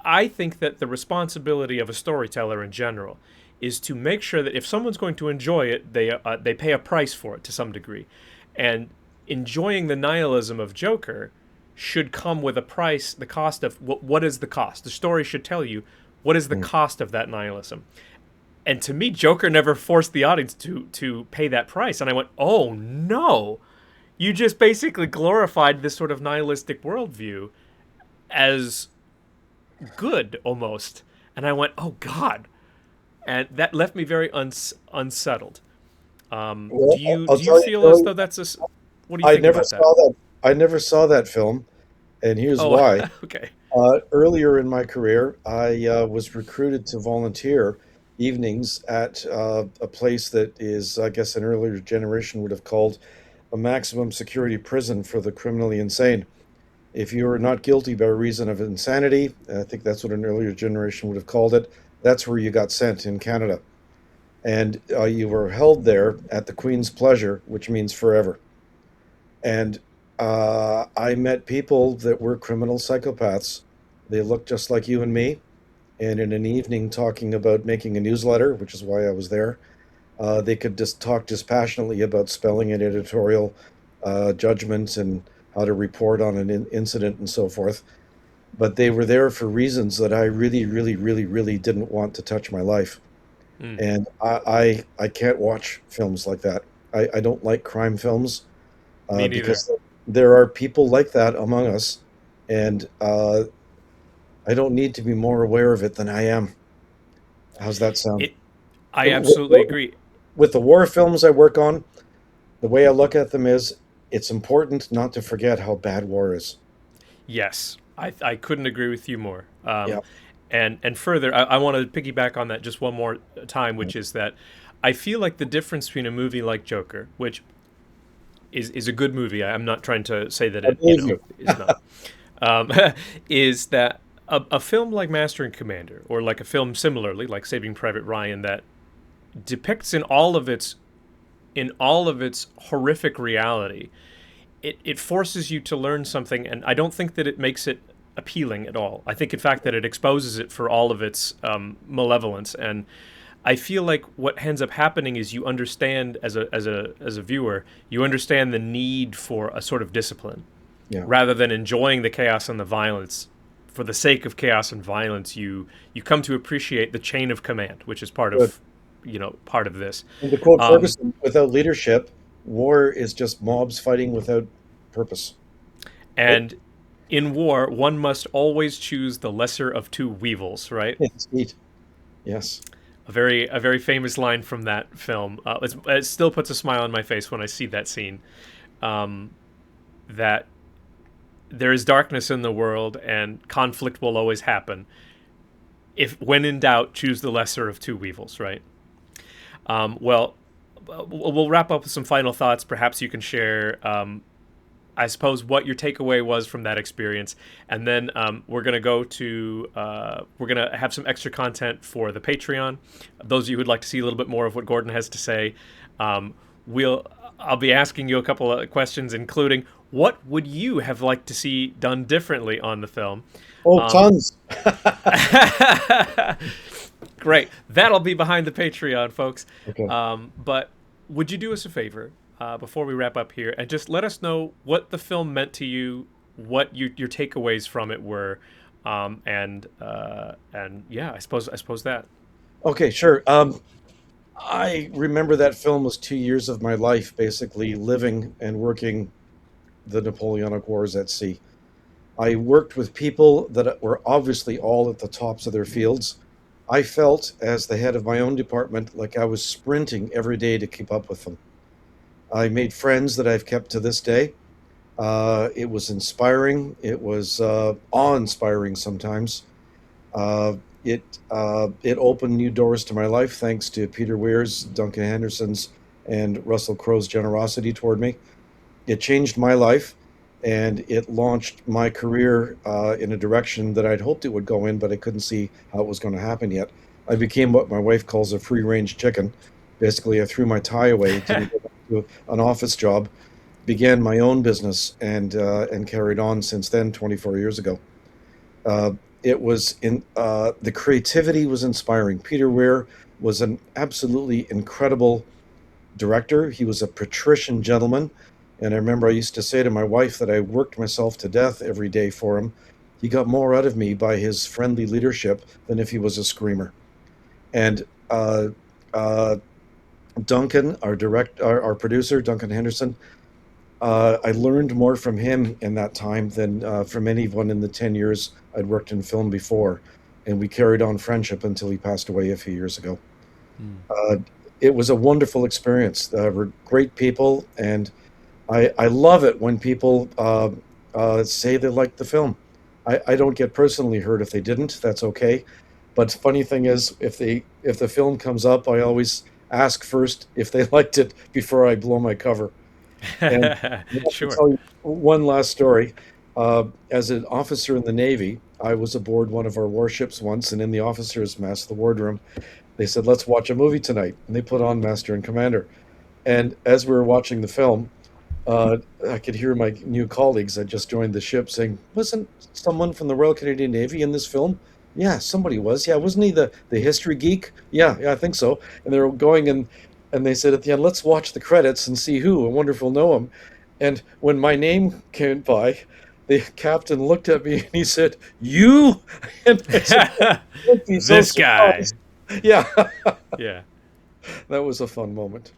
[SPEAKER 1] I think that the responsibility of a storyteller in general is to make sure that if someone's going to enjoy it, they pay a price for it to some degree. And enjoying the nihilism of Joker should come with a price, the cost of what is the cost? The story should tell you what is the cost of that nihilism. And to me, Joker never forced the audience to pay that price. And I went, oh no, you just basically glorified this sort of nihilistic worldview as good almost. And I went, oh God. And that left me very unsettled. Do you feel as though that's a... What do you think about that?
[SPEAKER 2] I never saw that film, and here's why.
[SPEAKER 1] Okay.
[SPEAKER 2] Earlier in my career, I was recruited to volunteer evenings at a place that is, I guess, an earlier generation would have called a maximum security prison for the criminally insane. If you were not guilty by reason of insanity, I think that's what an earlier generation would have called it, that's where you got sent in Canada. And you were held there at the Queen's pleasure, which means forever. And I met people that were criminal psychopaths. They looked just like you and me. And in an evening talking about making a newsletter, which is why I was there, they could just talk dispassionately about spelling and editorial judgments and how to report on an incident and so forth. But they were there for reasons that I really, really, really, really didn't want to touch my life. And I can't watch films like that. I don't like crime films because there are people like that among us, and I don't need to be more aware of it than I am. How's that sound?
[SPEAKER 1] I absolutely agree.
[SPEAKER 2] With the war films I work on, the way I look at them is it's important not to forget how bad war is.
[SPEAKER 1] Yes, I couldn't agree with you more. And further, I want to piggyback on that just one more time, which is that I feel like the difference between a movie like Joker, which is a good movie, I'm not trying to say that it is not, is that a film like Master and Commander, or like a film similarly like Saving Private Ryan, that depicts in all of its horrific reality, it forces you to learn something, and I don't think that it makes it appealing at all. I think, in fact, that it exposes it for all of its malevolence, and I feel like what ends up happening is you understand as a viewer, you understand the need for a sort of discipline, rather than enjoying the chaos and the violence. For the sake of chaos and violence, you come to appreciate the chain of command, which is part of part of this.
[SPEAKER 2] And to quote Ferguson, without leadership, war is just mobs fighting without purpose.
[SPEAKER 1] And in war, one must always choose the lesser of two weevils, right?
[SPEAKER 2] Yes, indeed. Yes.
[SPEAKER 1] A very famous line from that film. It still puts a smile on my face when I see that scene. That there is darkness in the world and conflict will always happen. If when in doubt, choose the lesser of two weevils, right? Well, we'll wrap up with some final thoughts. Perhaps you can share, I suppose, what your takeaway was from that experience, and then we're gonna have some extra content for the Patreon. Those of you who'd like to see a little bit more of what Gordon has to say, I'll be asking you a couple of questions, including what would you have liked to see done differently on the film?
[SPEAKER 2] Tons.
[SPEAKER 1] Great. That'll be behind the Patreon, folks.
[SPEAKER 2] Okay.
[SPEAKER 1] But would you do us a favor before we wrap up here and just let us know what the film meant to you, what your takeaways from it were, and yeah, I suppose that.
[SPEAKER 2] Okay, sure. I remember that film was 2 years of my life, basically living and working the Napoleonic Wars at sea. I worked with people that were obviously all at the tops of their fields. I felt, as the head of my own department, like I was sprinting every day to keep up with them. I made friends that I've kept to this day. It was inspiring. It was awe-inspiring sometimes. It opened new doors to my life thanks to Peter Weir's, Duncan Henderson's, and Russell Crowe's generosity toward me. It changed my life, and it launched my career in a direction that I'd hoped it would go in, but I couldn't see how it was going to happen yet. I became what my wife calls a free-range chicken. Basically, I threw my tie away, didn't go back to an office job, began my own business, and carried on since then, 24 years ago. The creativity was inspiring. Peter Weir was an absolutely incredible director. He was a patrician gentleman. And I remember I used to say to my wife that I worked myself to death every day for him. He got more out of me by his friendly leadership than if he was a screamer. And Duncan, our producer, Duncan Henderson, I learned more from him in that time than from anyone in the 10 years I'd worked in film before. And we carried on friendship until he passed away a few years ago. It was a wonderful experience. We're great people, and I love it when people say they like the film. I don't get personally hurt if they didn't. That's okay. But the funny thing is, if the film comes up, I always ask first if they liked it before I blow my cover. And
[SPEAKER 1] Sure.
[SPEAKER 2] I'll tell you one last story. As an officer in the Navy, I was aboard one of our warships once, and in the officers' mess, the wardroom, they said, "Let's watch a movie tonight." And they put on Master and Commander. And as we were watching the film, I could hear my new colleagues that just joined the ship saying, "Wasn't someone from the Royal Canadian Navy in this film?" "Yeah, somebody was. Yeah, wasn't he the history geek?" Yeah, I think so. And they were going and they said at the end, "Let's watch the credits and see who. I wonder if we'll know him." And when my name came by, the captain looked at me and he said, "You?" And I said, "Don't be so
[SPEAKER 1] This guy.
[SPEAKER 2] surprised." Yeah,
[SPEAKER 1] Yeah.
[SPEAKER 2] that was a fun moment.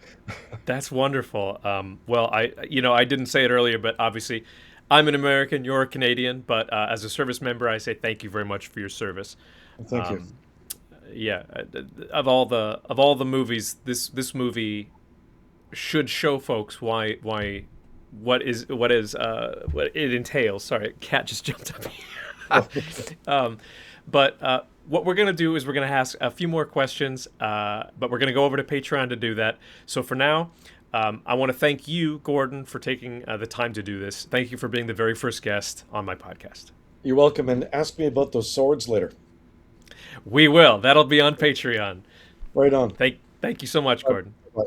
[SPEAKER 1] That's wonderful. Well, I didn't say it earlier, but obviously, I'm an American. You're a Canadian. But as a service member, I say thank you very much for your service.
[SPEAKER 2] Thank you.
[SPEAKER 1] Yeah, of all the movies, this movie should show folks what it entails. Sorry, cat just jumped up here. But what we're going to do is we're going to ask a few more questions, but we're going to go over to Patreon to do that. So for now, I want to thank you, Gordon, for taking the time to do this. Thank you for being the very first guest on my podcast.
[SPEAKER 2] You're welcome, and ask me about those swords later.
[SPEAKER 1] We will. That'll be on Patreon.
[SPEAKER 2] Right on.
[SPEAKER 1] Thank you so much, Gordon.
[SPEAKER 2] Bye.